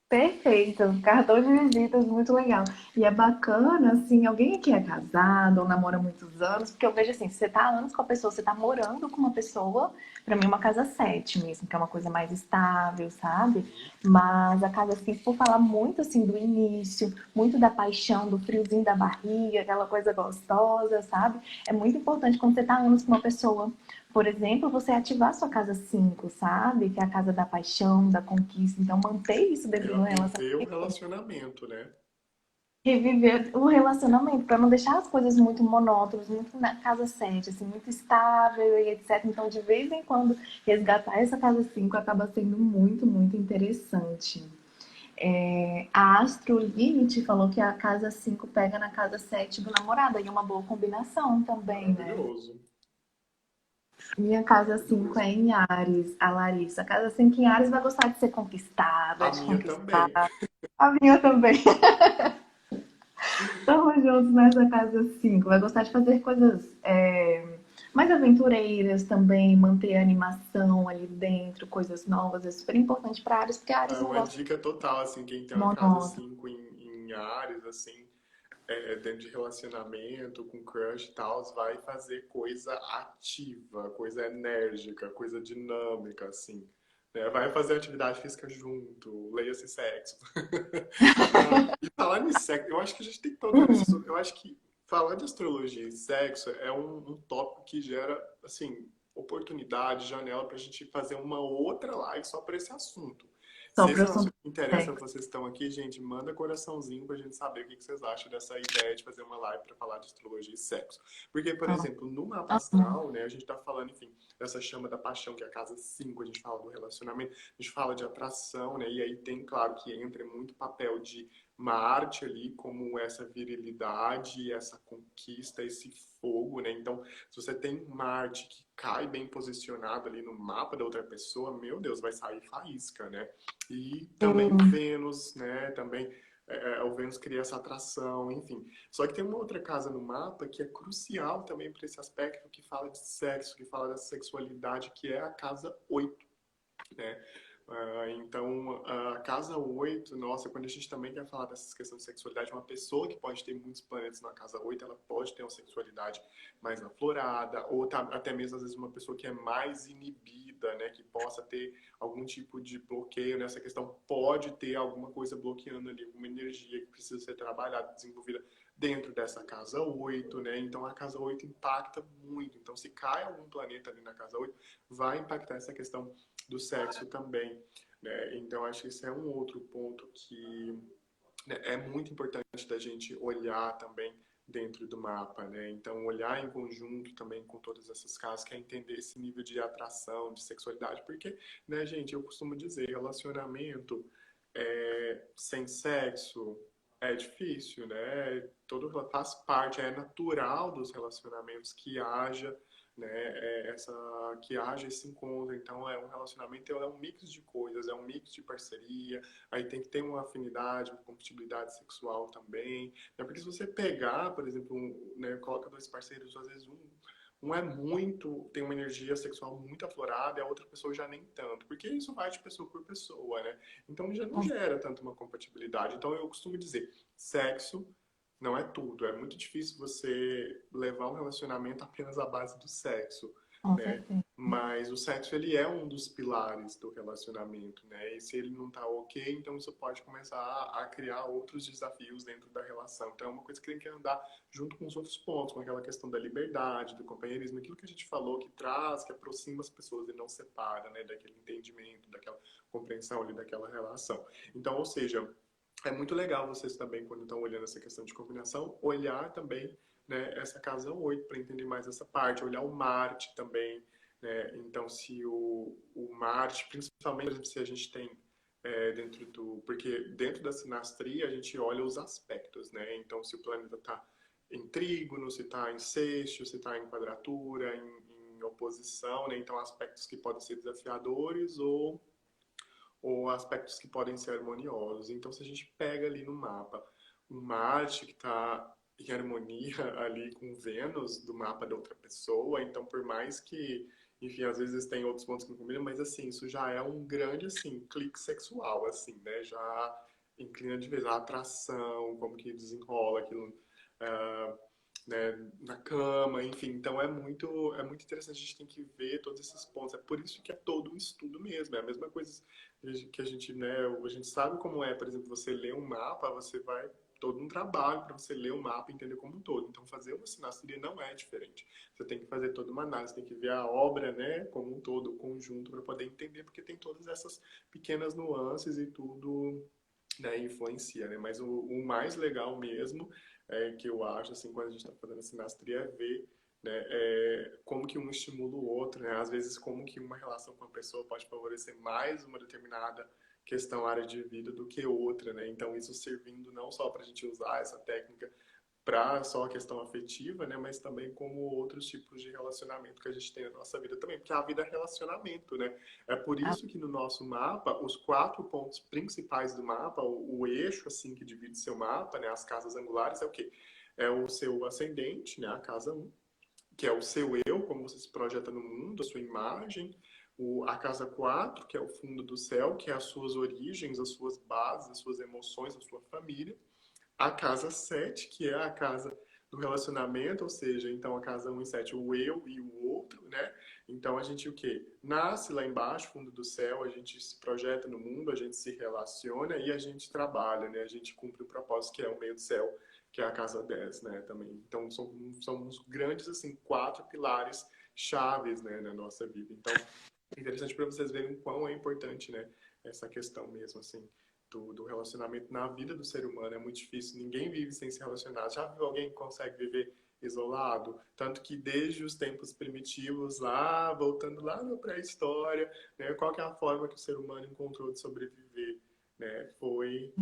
Perfeito, cartão de visitas muito legal. E é bacana, assim, alguém aqui é casado ou namora há muitos anos, porque eu vejo assim, se você tá há anos com a pessoa, você tá morando com uma pessoa, pra mim é uma casa 7 mesmo, que é uma coisa mais estável, sabe? Uhum. Mas a casa 5 por falar muito assim do início, muito da paixão, do friozinho da barriga, aquela coisa gostosa, sabe? É muito importante quando você tá há anos com uma pessoa. Por exemplo, você ativar sua casa 5, sabe? Que é a casa da paixão, da conquista. Então, manter isso dentro do É viver o relacionamento, relacionamento, né? reviver o relacionamento, para não deixar as coisas muito monótonas, muito na casa 7, assim, muito estável e etc. Então, de vez em quando, resgatar essa casa 5 acaba sendo muito, muito interessante. A Astro Lilith falou que a casa 5 pega na casa 7 do namorado, e é uma boa combinação também, né? Maravilhoso. Minha casa 5 é Maravilhoso. em Ares, a Larissa. A casa 5 em Ares vai gostar de ser conquistada, A de minha conquistar. também. A minha também. Estamos juntos nessa casa 5. Vai gostar de fazer coisas mais aventureiras também, manter a animação ali dentro, coisas novas. É super importante para Ares, porque É Ares não uma gosta dica total, assim, quem tem de uma casa monótono. 5 em Áreas, assim, dentro de relacionamento, com crush e tal, vai fazer coisa ativa, coisa enérgica, coisa dinâmica, assim. Né? Vai fazer atividade física junto, leia-se sexo. E falar em sexo, eu acho que a gente tem todo esse assunto. Eu acho que falar de astrologia e sexo é um tópico que gera, assim, oportunidade, janela para a gente fazer uma outra live só para esse assunto. Só Se para esse o é um assunto assunto que do interessa, sexo. vocês estão aqui, gente, manda coraçãozinho pra gente saber o que vocês acham dessa ideia de fazer uma live para falar de astrologia e sexo. Porque, por exemplo, no mapa astral, né, a gente tá falando, enfim, dessa chama da paixão, que é a casa 5, a gente fala do relacionamento, a gente fala de atração, né, e aí tem, claro, que entra muito papel de Marte ali como essa virilidade, essa conquista, esse fogo, né? Então, se você tem Marte que cai bem posicionado ali no mapa da outra pessoa, meu Deus, vai sair faísca, né? E também Sim. Vênus, né? Também o Vênus cria essa atração, enfim. Só que tem uma outra casa no mapa que é crucial também para esse aspecto que fala de sexo, que fala da sexualidade, que é a casa 8, né? Então, a casa 8, nossa, quando a gente também quer falar dessas questões de sexualidade, uma pessoa que pode ter muitos planetas na casa 8, ela pode ter uma sexualidade mais aflorada, ou até mesmo, às vezes, uma pessoa que é mais inibida, né, que possa ter algum tipo de bloqueio nessa questão, pode ter alguma coisa bloqueando ali, alguma energia que precisa ser trabalhada, desenvolvida dentro dessa casa 8, né? Então, a casa 8 impacta muito. Então, se cai algum planeta ali na casa 8, vai impactar essa questão do sexo também, né? Então acho que esse é um outro ponto que, né, é muito importante da gente olhar também dentro do mapa, né? Então olhar em conjunto também com todas essas casas, que é entender esse nível de atração, de sexualidade, porque, né, gente, eu costumo dizer, relacionamento sem sexo é difícil, né? Todo faz parte, é natural dos relacionamentos que haja, né? Que haja esse encontro. Então é um relacionamento, é um mix de coisas, é um mix de parceria. Aí tem que ter uma afinidade, uma compatibilidade sexual também. Né? Porque se você pegar, por exemplo, né, coloca dois parceiros, às vezes um é muito, tem uma energia sexual muito aflorada e a outra pessoa já nem tanto, porque isso vai de pessoa por pessoa, né? Então já não gera tanto uma compatibilidade. Então eu costumo dizer, sexo não é tudo. É muito difícil você levar um relacionamento apenas à base do sexo, Com né? certeza. Mas o sexo ele é um dos pilares do relacionamento, né? E se ele não tá ok, então isso pode começar a criar outros desafios dentro da relação. Então é uma coisa que tem que andar junto com os outros pontos, com aquela questão da liberdade, do companheirismo, aquilo que a gente falou que traz, que aproxima as pessoas e não separa, né? Daquele entendimento, daquela compreensão ali daquela relação. Então, ou seja, é muito legal vocês também, quando estão olhando essa questão de combinação, olhar também, né, essa casa 8 para entender mais essa parte, olhar o Marte também, né? Então, se o Marte, principalmente por exemplo, se a gente tem dentro do. Porque dentro da sinastria a gente olha os aspectos, né? Então, se o planeta está em trígono, se está em sexto, se está em quadratura, em oposição, né? Então, aspectos que podem ser desafiadores ou aspectos que podem ser harmoniosos. Então, se a gente pega ali no mapa um Marte que está em harmonia ali com Vênus do mapa da outra pessoa, então por mais que, enfim, às vezes tem outros pontos que não combinam, mas assim, isso já é um grande, assim, clique sexual, assim, né? Já inclina de vez a atração, como que desenrola aquilo, uh, né, na cama, enfim. Então é muito interessante, a gente tem que ver todos esses pontos. É por isso que é todo um estudo mesmo. É a mesma coisa que a gente, né, a gente sabe como é, por exemplo, você lê um mapa, você vai todo um trabalho para você ler o mapa e entender como um todo. Então, fazer uma sinastria não é diferente. Você tem que fazer toda uma análise, tem que ver a obra, né, como um todo, o conjunto, para poder entender, porque tem todas essas pequenas nuances e tudo, né, influencia, né? Mas o mais legal mesmo, que eu acho, assim, quando a gente está fazendo a sinastria, é ver, né, como que um estimula o outro, né? Às vezes, como que uma relação com a pessoa pode favorecer mais uma determinada questão, área de vida, do que outra, né? Então, isso servindo não só para a gente usar essa técnica para só a questão afetiva, né, mas também como outros tipos de relacionamento que a gente tem na nossa vida também, porque a vida é relacionamento, né? É por Ah, isso que no nosso mapa, os 4 pontos principais do mapa, o eixo assim que divide seu mapa, né, as casas angulares é o quê? É o seu ascendente, né, a casa 1, que é o seu eu, como você se projeta no mundo, a sua imagem, a casa 4, que é o fundo do céu, que é as suas origens, as suas bases, as suas emoções, a sua família, a casa 7 que é a casa do relacionamento, ou seja, então a casa 1 e 7 o eu e o outro, né? Então a gente o quê? Nasce lá embaixo, fundo do céu, a gente se projeta no mundo, a gente se relaciona e a gente trabalha, né? A gente cumpre o propósito que é o meio do céu, que é a casa 10, né, também. Então são uns grandes, assim, 4 pilares chaves, né, na nossa vida. Então, é interessante para vocês verem o quão é importante, né, essa questão mesmo, assim, do relacionamento na vida do ser humano. É muito difícil, ninguém vive sem se relacionar. Já viu alguém que consegue viver isolado? Tanto que desde os tempos primitivos, lá, voltando lá na pré-história, né, qual que é a forma que o ser humano encontrou de sobreviver? né? Foi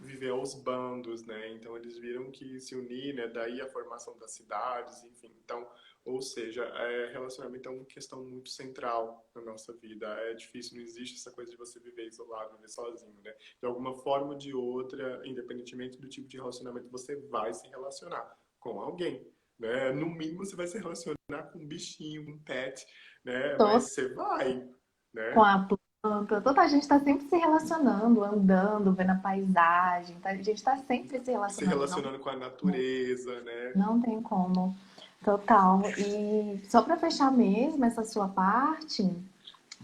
viver aos bandos, né? Então eles viram que se unir, né? Daí a formação das cidades, enfim. Então, ou seja, relacionamento é uma questão muito central na nossa vida. É difícil, não existe essa coisa de você viver isolado, viver sozinho, né? De alguma forma ou de outra, independentemente do tipo de relacionamento, você vai se relacionar com alguém. Né? No mínimo você vai se relacionar com um bichinho, um pet, né? Mas Tô você vai, com né? a planta, toda a gente está sempre se relacionando, andando, vendo a paisagem, tá? A gente está sempre se Se relacionando, relacionando com a natureza, né? não tem como. Total. E só para fechar mesmo essa sua parte,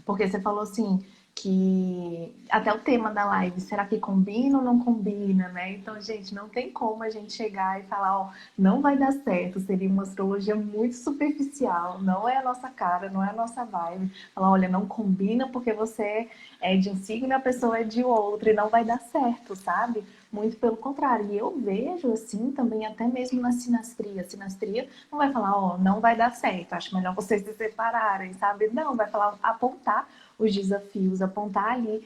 porque você falou assim que até o tema da live, será que combina ou não combina, né? Então, gente, não tem como a gente chegar e falar, ó, não vai dar certo, seria uma astrologia muito superficial, não é a nossa cara, não é a nossa vibe. Falar, olha, não combina porque você é de um signo e a pessoa é de outro e não vai dar certo, sabe? Muito pelo contrário. E eu vejo assim também até mesmo na sinastria. A sinastria não vai falar, ó, não vai dar certo, acho melhor vocês se separarem, sabe? Não, vai falar, apontar os desafios, apontar ali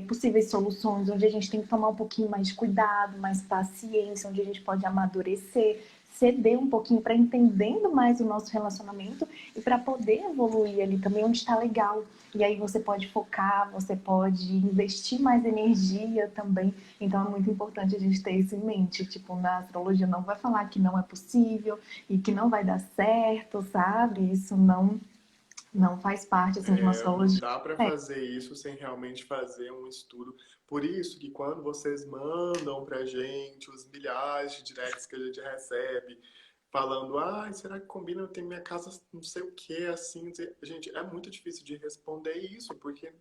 possíveis soluções, onde a gente tem que tomar um pouquinho mais de cuidado, mais paciência, onde a gente pode amadurecer, ceder um pouquinho para entendendo mais o nosso relacionamento e para poder evoluir ali também onde está legal. E aí você pode focar, você pode investir mais energia também. Então é muito importante a gente ter isso em mente. Tipo, na astrologia não vai falar que não é possível e que não vai dar certo, sabe? Isso não faz parte assim de uma Não astrologia. dá para É, fazer isso sem realmente fazer um estudo. Por isso que quando vocês mandam pra gente os milhares de directs que a gente recebe, falando, ah, será que combina eu ter minha casa não sei o que, assim, gente, é muito difícil de responder isso, porque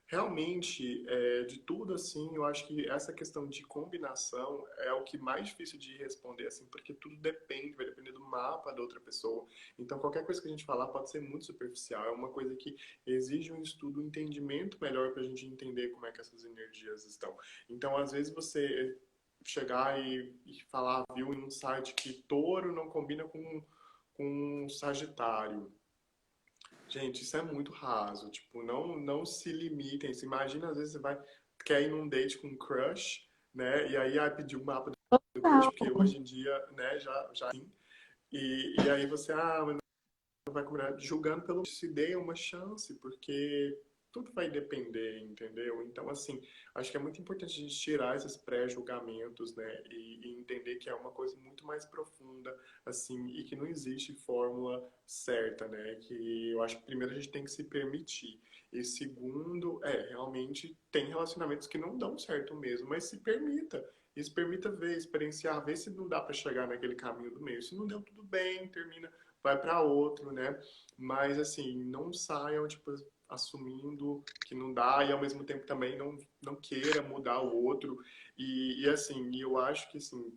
realmente, de tudo assim, eu acho que essa questão de combinação é o que mais difícil de responder, assim, porque tudo depende, vai depender do mapa da outra pessoa. Então, qualquer coisa que a gente falar pode ser muito superficial, é uma coisa que exige um estudo, um entendimento melhor para a gente entender como é que essas energias estão. Então, às vezes você chegar e falar, viu em um site que touro não combina com Sagitário. Gente, isso é muito raso. Tipo, não se limitem. Se imagina, às vezes você quer ir num date com um crush, né? E aí pedir o mapa do crush, não, porque hoje em dia, né, já sim. E aí você, mas não vai combinar, julgando pelo se dê uma chance, porque tudo vai depender, entendeu? Então, assim, acho que é muito importante a gente tirar esses pré-julgamentos, né? E entender que é uma coisa muito mais profunda, assim, e que não existe fórmula certa, né? Que eu acho que primeiro a gente tem que se permitir. E segundo, realmente tem relacionamentos que não dão certo mesmo, mas se permita. E se permita ver, experienciar, ver se não dá para chegar naquele caminho do meio. Se não deu tudo bem, termina, vai para outro, né? Mas assim, não saiam tipo assumindo que não dá e ao mesmo tempo também não queira mudar o outro. E assim, eu acho que assim,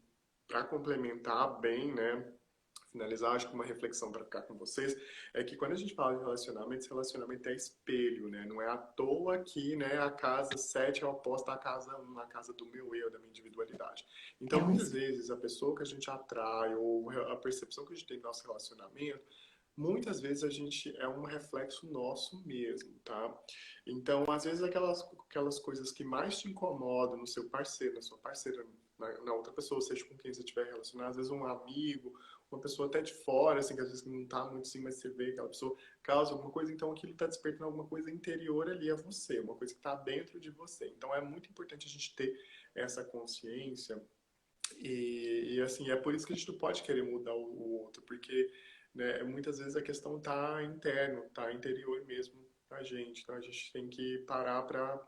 para complementar bem, né? Finalizar, acho que uma reflexão para ficar com vocês é que quando a gente fala de relacionamento, esse relacionamento é espelho, né? Não é à toa que, né, a casa 7 é oposta à casa um, a casa do meu eu, da minha individualidade. Então, é um muitas vezes, a pessoa que a gente atrai ou a percepção que a gente tem do nosso relacionamento muitas vezes a gente é um reflexo nosso mesmo, tá? Então, às vezes aquelas coisas que mais te incomodam no seu parceiro, na sua parceira, na outra pessoa, seja com quem você estiver relacionado, às vezes um amigo, uma pessoa até de fora, assim, que às vezes não tá muito assim, mas você vê que aquela pessoa causa alguma coisa, então aquilo está despertando alguma coisa interior ali a você, uma coisa que está dentro de você. Então é muito importante a gente ter essa consciência assim, é por isso que a gente não pode querer mudar o outro, porque né, muitas vezes a questão está interno, está interior mesmo a gente. Então a gente tem que parar para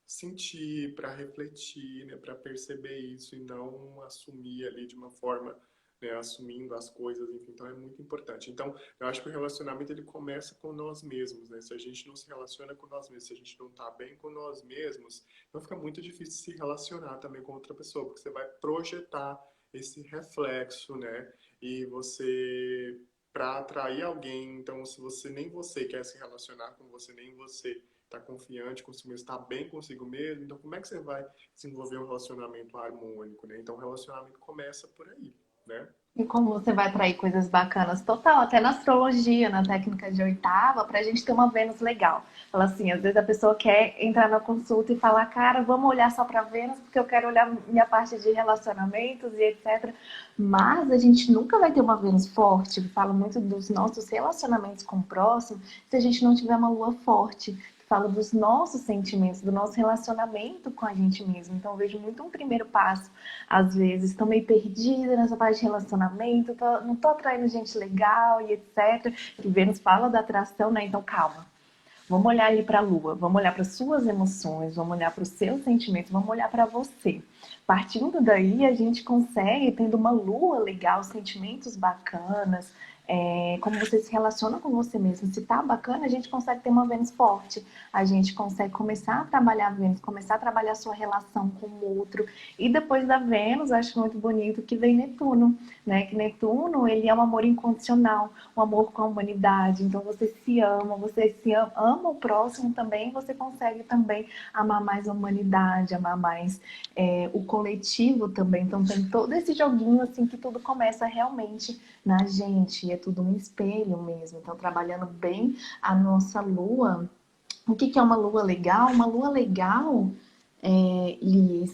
sentir, para refletir, né, para perceber isso e não assumir ali de uma forma, né, assumindo as coisas, enfim. Então é muito importante. Então eu acho que o relacionamento ele começa com nós mesmos, né? Se a gente não se relaciona com nós mesmos, se a gente não está bem com nós mesmos, então fica muito difícil se relacionar também com outra pessoa, porque você vai projetar esse reflexo, né? E você para atrair alguém, então se você nem você quer se relacionar com você, nem você está confiante consigo mesmo, está bem consigo mesmo, então como é que você vai desenvolver um relacionamento harmônico, né? Então o relacionamento começa por aí, né? E como você vai atrair coisas bacanas total, até na astrologia, na técnica de oitava, pra gente ter uma Vênus legal. Fala assim, às vezes a pessoa quer entrar na consulta e falar, cara, vamos olhar só pra Vênus, porque eu quero olhar minha parte de relacionamentos e etc. Mas a gente nunca vai ter uma Vênus forte, eu falo muito dos nossos relacionamentos com o próximo, se a gente não tiver uma lua forte. Fala dos nossos sentimentos, do nosso relacionamento com a gente mesmo. Então, eu vejo muito um primeiro passo. Às vezes, estou meio perdida nessa parte de relacionamento, não tô atraindo gente legal e etc. E Vênus fala da atração, né? Então, calma. Vamos olhar ali para a lua, vamos olhar para suas emoções, vamos olhar para os seus sentimentos, vamos olhar para você. Partindo daí, a gente consegue, tendo uma lua legal, sentimentos bacanas, como você se relaciona com você mesmo. Se tá bacana, a gente consegue ter uma Vênus forte. A gente consegue começar a trabalhar a Vênus, começar a trabalhar a sua relação com o outro. E depois da Vênus, acho muito bonito que vem Netuno, né? Que Netuno, ele é um amor incondicional, um amor com a humanidade. Então você se ama, ama o próximo também, você consegue também amar mais a humanidade, amar mais o coletivo também. Então tem todo esse joguinho assim que tudo começa realmente na gente, é tudo um espelho mesmo. Então trabalhando bem a nossa lua. O que é uma lua legal? Uma lua legal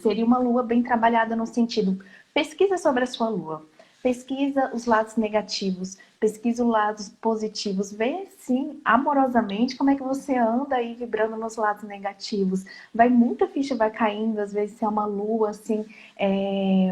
seria uma lua bem trabalhada no sentido, pesquisa sobre a sua lua, pesquisa os lados negativos, pesquisa os lados positivos, vê sim, amorosamente, como é que você anda aí vibrando nos lados negativos. Vai muita ficha, vai caindo, às vezes se é uma lua assim, é,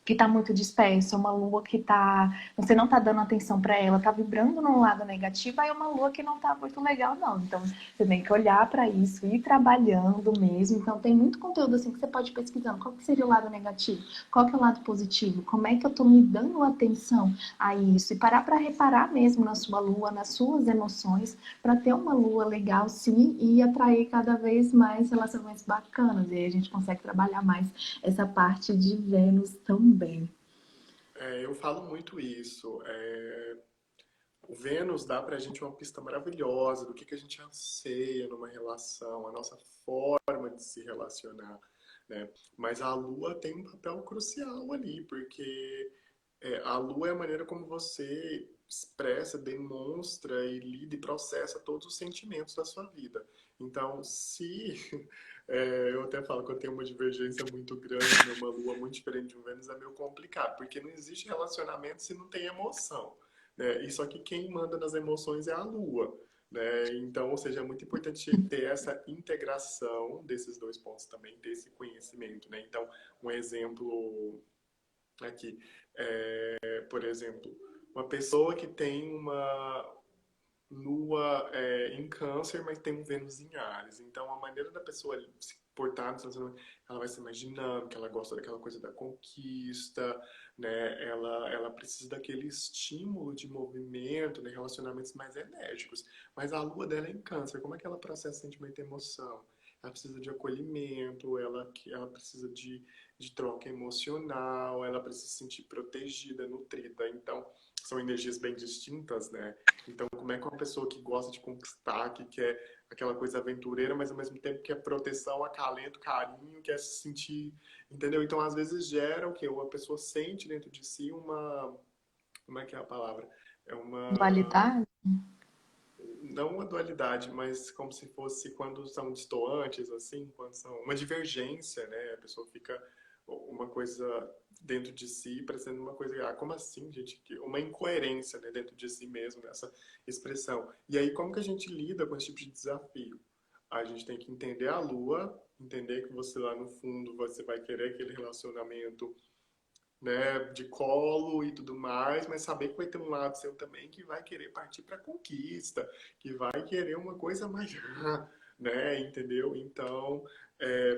que tá muito dispersa, uma lua que tá, você não tá dando atenção para ela, tá vibrando num lado negativo, aí é uma lua que não tá muito legal não. Então, você tem que olhar para isso, ir trabalhando mesmo. Então, tem muito conteúdo assim que você pode ir pesquisando. Qual que seria o lado negativo? Qual que é o lado positivo? Como é que eu tô me dando atenção a isso? E parar para reparar mesmo na sua lua, nas suas emoções, para ter uma lua legal, sim, e atrair cada vez mais relacionamentos bacanas. E aí a gente consegue trabalhar mais essa parte de Vênus também. Eu falo muito isso. O Vênus dá pra gente uma pista maravilhosa do que a gente anseia numa relação, a nossa forma de se relacionar, né? Mas a Lua tem um papel crucial ali, porque a Lua é a maneira como você expressa, demonstra e lida e processa todos os sentimentos da sua vida. Então, se eu até falo que eu tenho uma divergência muito grande numa Lua muito diferente de um Vênus, é meio complicado, porque não existe relacionamento se não tem emoção, né? E só que quem manda nas emoções é a Lua. Né? Então, ou seja, é muito importante ter essa integração desses dois pontos também, ter esse conhecimento. Né? Então, um exemplo aqui. Por exemplo, uma pessoa que tem uma lua em câncer, mas tem um Vênus em Áries. Então, a maneira da pessoa se portar no relacionamento, ela vai ser mais dinâmica, ela gosta daquela coisa da conquista, né? Ela precisa daquele estímulo de movimento, né? Relacionamentos mais enérgicos. Mas a lua dela é em câncer, como é que ela processa sentimento e emoção? Ela precisa de acolhimento, ela precisa de troca emocional, ela precisa se sentir protegida, nutrida. Então, são energias bem distintas, né? Então, como é que uma pessoa que gosta de conquistar, que quer aquela coisa aventureira, mas ao mesmo tempo quer proteção, acalento, carinho, quer se sentir, entendeu? Então, às vezes gera o quê? A pessoa sente dentro de si como é que é a palavra? É uma, Dualidade? não uma dualidade, mas como se fosse quando são distoantes, assim, quando são uma divergência, né? A pessoa fica uma coisa dentro de si, parecendo uma coisa, como assim, gente? Uma incoerência, né, dentro de si mesmo, nessa expressão. E aí, como que a gente lida com esse tipo de desafio? A gente tem que entender a lua, entender que você lá no fundo, você vai querer aquele relacionamento, né, de colo e tudo mais, mas saber que vai ter um lado seu também que vai querer partir para conquista, que vai querer uma coisa mais, né, entendeu? Então,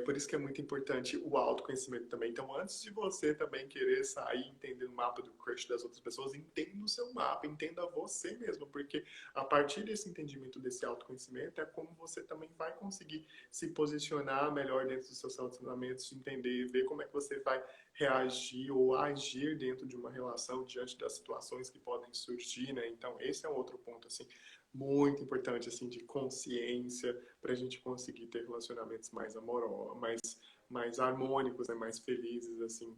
por isso que é muito importante o autoconhecimento também. Então, antes de você também querer sair entendendo o mapa do crush das outras pessoas, entenda o seu mapa, entenda você mesmo, porque a partir desse entendimento, desse autoconhecimento, é como você também vai conseguir se posicionar melhor dentro dos seus relacionamentos, entender, ver como é que você vai reagir ou agir dentro de uma relação diante das situações que podem surgir, né? Então, esse é um outro ponto, assim, muito importante, assim, de consciência para a gente conseguir ter relacionamentos mais amorosos, mais harmônicos, né? Mais felizes, assim,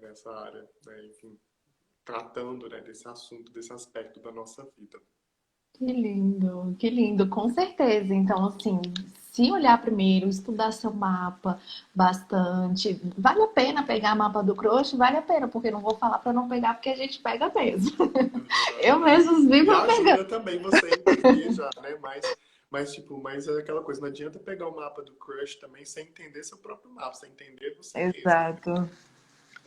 nessa área, né? Enfim. tratando, né, desse assunto, desse aspecto da nossa vida. Que lindo, com certeza. Então, assim, se olhar primeiro, estudar seu mapa bastante, vale a pena pegar mapa do crush? Vale a pena, porque não vou falar para não pegar, porque a gente pega mesmo. Uhum. Eu mesmo E vivo pegando. ajuda também você a entender já, né? Mas é aquela coisa, não adianta pegar o mapa do crush também sem entender seu próprio mapa, sem entender você mesmo. Exato.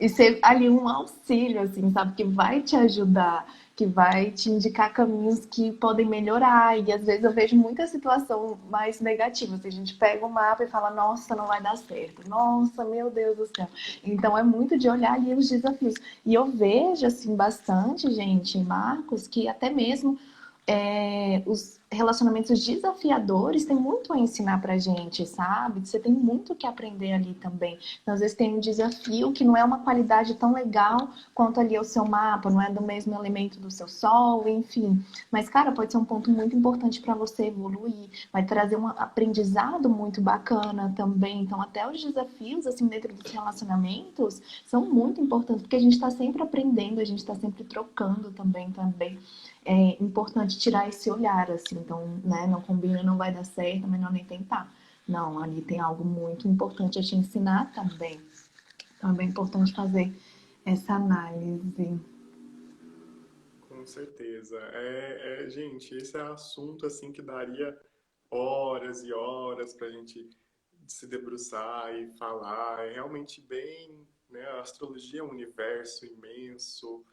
E ser ali um auxílio, assim, sabe? Que vai te ajudar, que vai te indicar caminhos que podem melhorar. E às vezes eu vejo muita situação mais negativa. Se a gente pega o mapa e fala, nossa, não vai dar certo. Nossa, meu Deus do céu. Então é muito de olhar ali os desafios. E eu vejo, assim, bastante, gente, Marcos, que até mesmo os relacionamentos desafiadores têm muito a ensinar pra gente, sabe? Você tem muito que aprender ali também. Então, às vezes tem um desafio que não é uma qualidade tão legal quanto ali o seu mapa, não é do mesmo elemento do seu sol, enfim. Mas, cara, pode ser um ponto muito importante para você evoluir, vai trazer um aprendizado muito bacana também. Então, até os desafios, assim, dentro dos relacionamentos são muito importantes, porque a gente está sempre aprendendo, a gente está sempre trocando também. É importante tirar esse olhar, assim, então, né, não combina, não vai dar certo, melhor nem tentar. Não, ali tem algo muito importante a te ensinar também. Então é bem importante fazer essa análise. Com certeza. Gente, esse é assunto assim que daria horas e horas para a gente se debruçar e falar. É realmente bem, né? A astrologia é um universo imenso,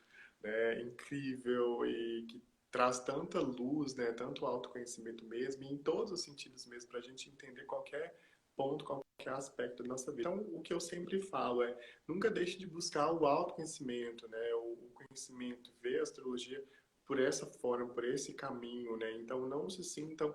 né? Incrível e que traz tanta luz, né? Tanto autoconhecimento mesmo, e em todos os sentidos mesmo, para a gente entender qualquer ponto, qualquer aspecto da nossa vida. Então, o que eu sempre falo é nunca deixe de buscar o autoconhecimento, né? O conhecimento, ver a astrologia por essa forma, por esse caminho, né? Então, não se sintam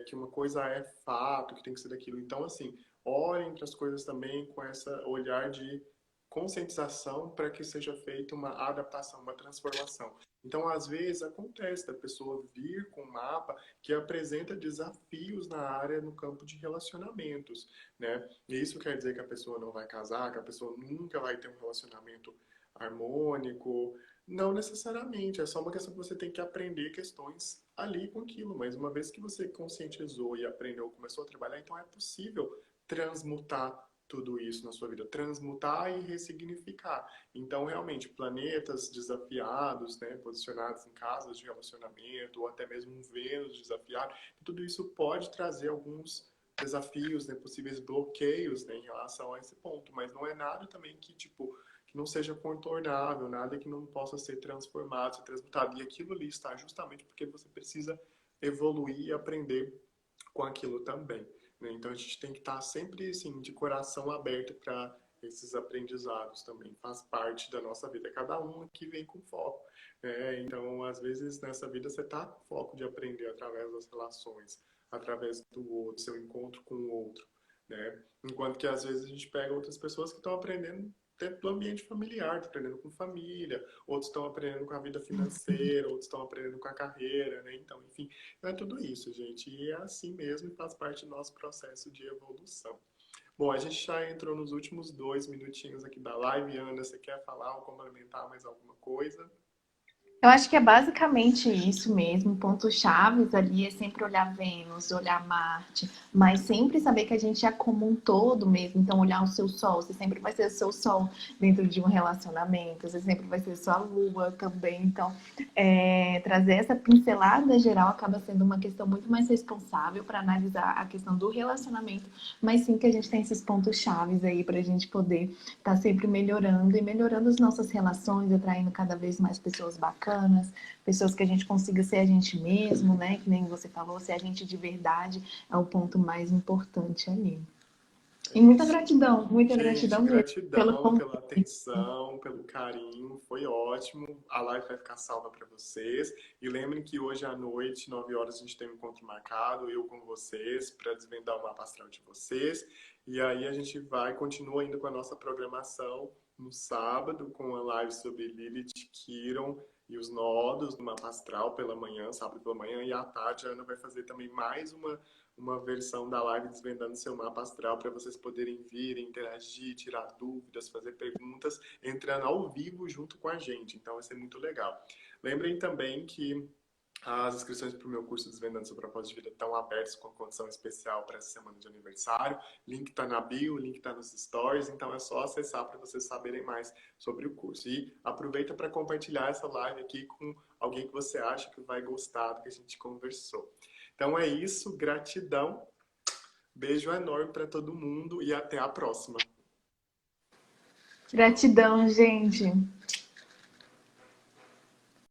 que uma coisa é fato, que tem que ser daquilo. Então, assim, olhem para as coisas também com esse olhar de conscientização para que seja feita uma adaptação, uma transformação. Então, às vezes, acontece da pessoa vir com um mapa que apresenta desafios na área, no campo de relacionamentos, né? E isso quer dizer que a pessoa não vai casar, que a pessoa nunca vai ter um relacionamento harmônico, não necessariamente, é só uma questão que você tem que aprender questões ali com aquilo, mas uma vez que você conscientizou e aprendeu, começou a trabalhar, então é possível transmutar tudo isso na sua vida, transmutar e ressignificar. Então, realmente, planetas desafiados, né, posicionados em casas de relacionamento, ou até mesmo um Vênus desafiado, tudo isso pode trazer alguns desafios, né, possíveis bloqueios, né, em relação a esse ponto, mas não é nada também que, tipo, que não seja contornável, nada que não possa ser transformado, ser transmutado. E aquilo ali está justamente porque você precisa evoluir e aprender com aquilo também, né? Então a gente tem que estar sempre assim, de coração aberto para esses aprendizados também. Faz parte da nossa vida. Cada um aqui vem com foco, né? Então, às vezes, nessa vida você está com foco de aprender através das relações, através do outro, seu encontro com o outro, né? Enquanto que, às vezes, a gente pega outras pessoas que estão aprendendo dentro do ambiente familiar, estão aprendendo com família, outros estão aprendendo com a vida financeira, outros estão aprendendo com a carreira, né? Então, enfim, então é tudo isso, gente. E é assim mesmo e faz parte do nosso processo de evolução. Bom, a gente já entrou nos últimos 2 minutinhos aqui da live. Ana, você quer falar ou complementar mais alguma coisa? Eu acho que é basicamente isso mesmo. Pontos chaves ali é sempre olhar Vênus, olhar Marte, mas sempre saber que a gente é como um todo mesmo. Então, olhar o seu Sol, você sempre vai ser o seu Sol dentro de um relacionamento, você sempre vai ser sua Lua também. Então, trazer essa pincelada geral acaba sendo uma questão muito mais responsável para analisar a questão do relacionamento, mas sim que a gente tem esses pontos chaves aí para a gente poder estar sempre melhorando e melhorando as nossas relações, atraindo cada vez mais pessoas bacanas, pessoas que a gente consiga ser a gente mesmo, né? Que nem você falou, ser a gente de verdade é o ponto mais importante ali. É E isso. muita Gente, gratidão mesmo pelo gratidão convite. pela atenção, pelo carinho, foi ótimo. A live vai ficar salva para vocês. E lembrem que hoje à noite, 9 horas, a gente tem um encontro marcado, eu com vocês, para desvendar o mapa astral de vocês. E aí a gente continua ainda com a nossa programação no sábado, com a live sobre Lilith Kiron e os nodos do mapa astral pela manhã, sábado pela manhã, e à tarde a Ana vai fazer também mais uma versão da live desvendando seu mapa astral para vocês poderem vir, interagir, tirar dúvidas, fazer perguntas, entrando ao vivo junto com a gente. Então vai ser muito legal. Lembrem também que as inscrições para o meu curso Desvendando Seu Propósito de Vida estão abertas com condição especial para essa semana de aniversário. Link está na bio, link está nos stories, então é só acessar para vocês saberem mais sobre o curso. E aproveita para compartilhar essa live aqui com alguém que você acha que vai gostar do que a gente conversou. Então é isso, gratidão, beijo enorme para todo mundo e até a próxima. Gratidão, gente.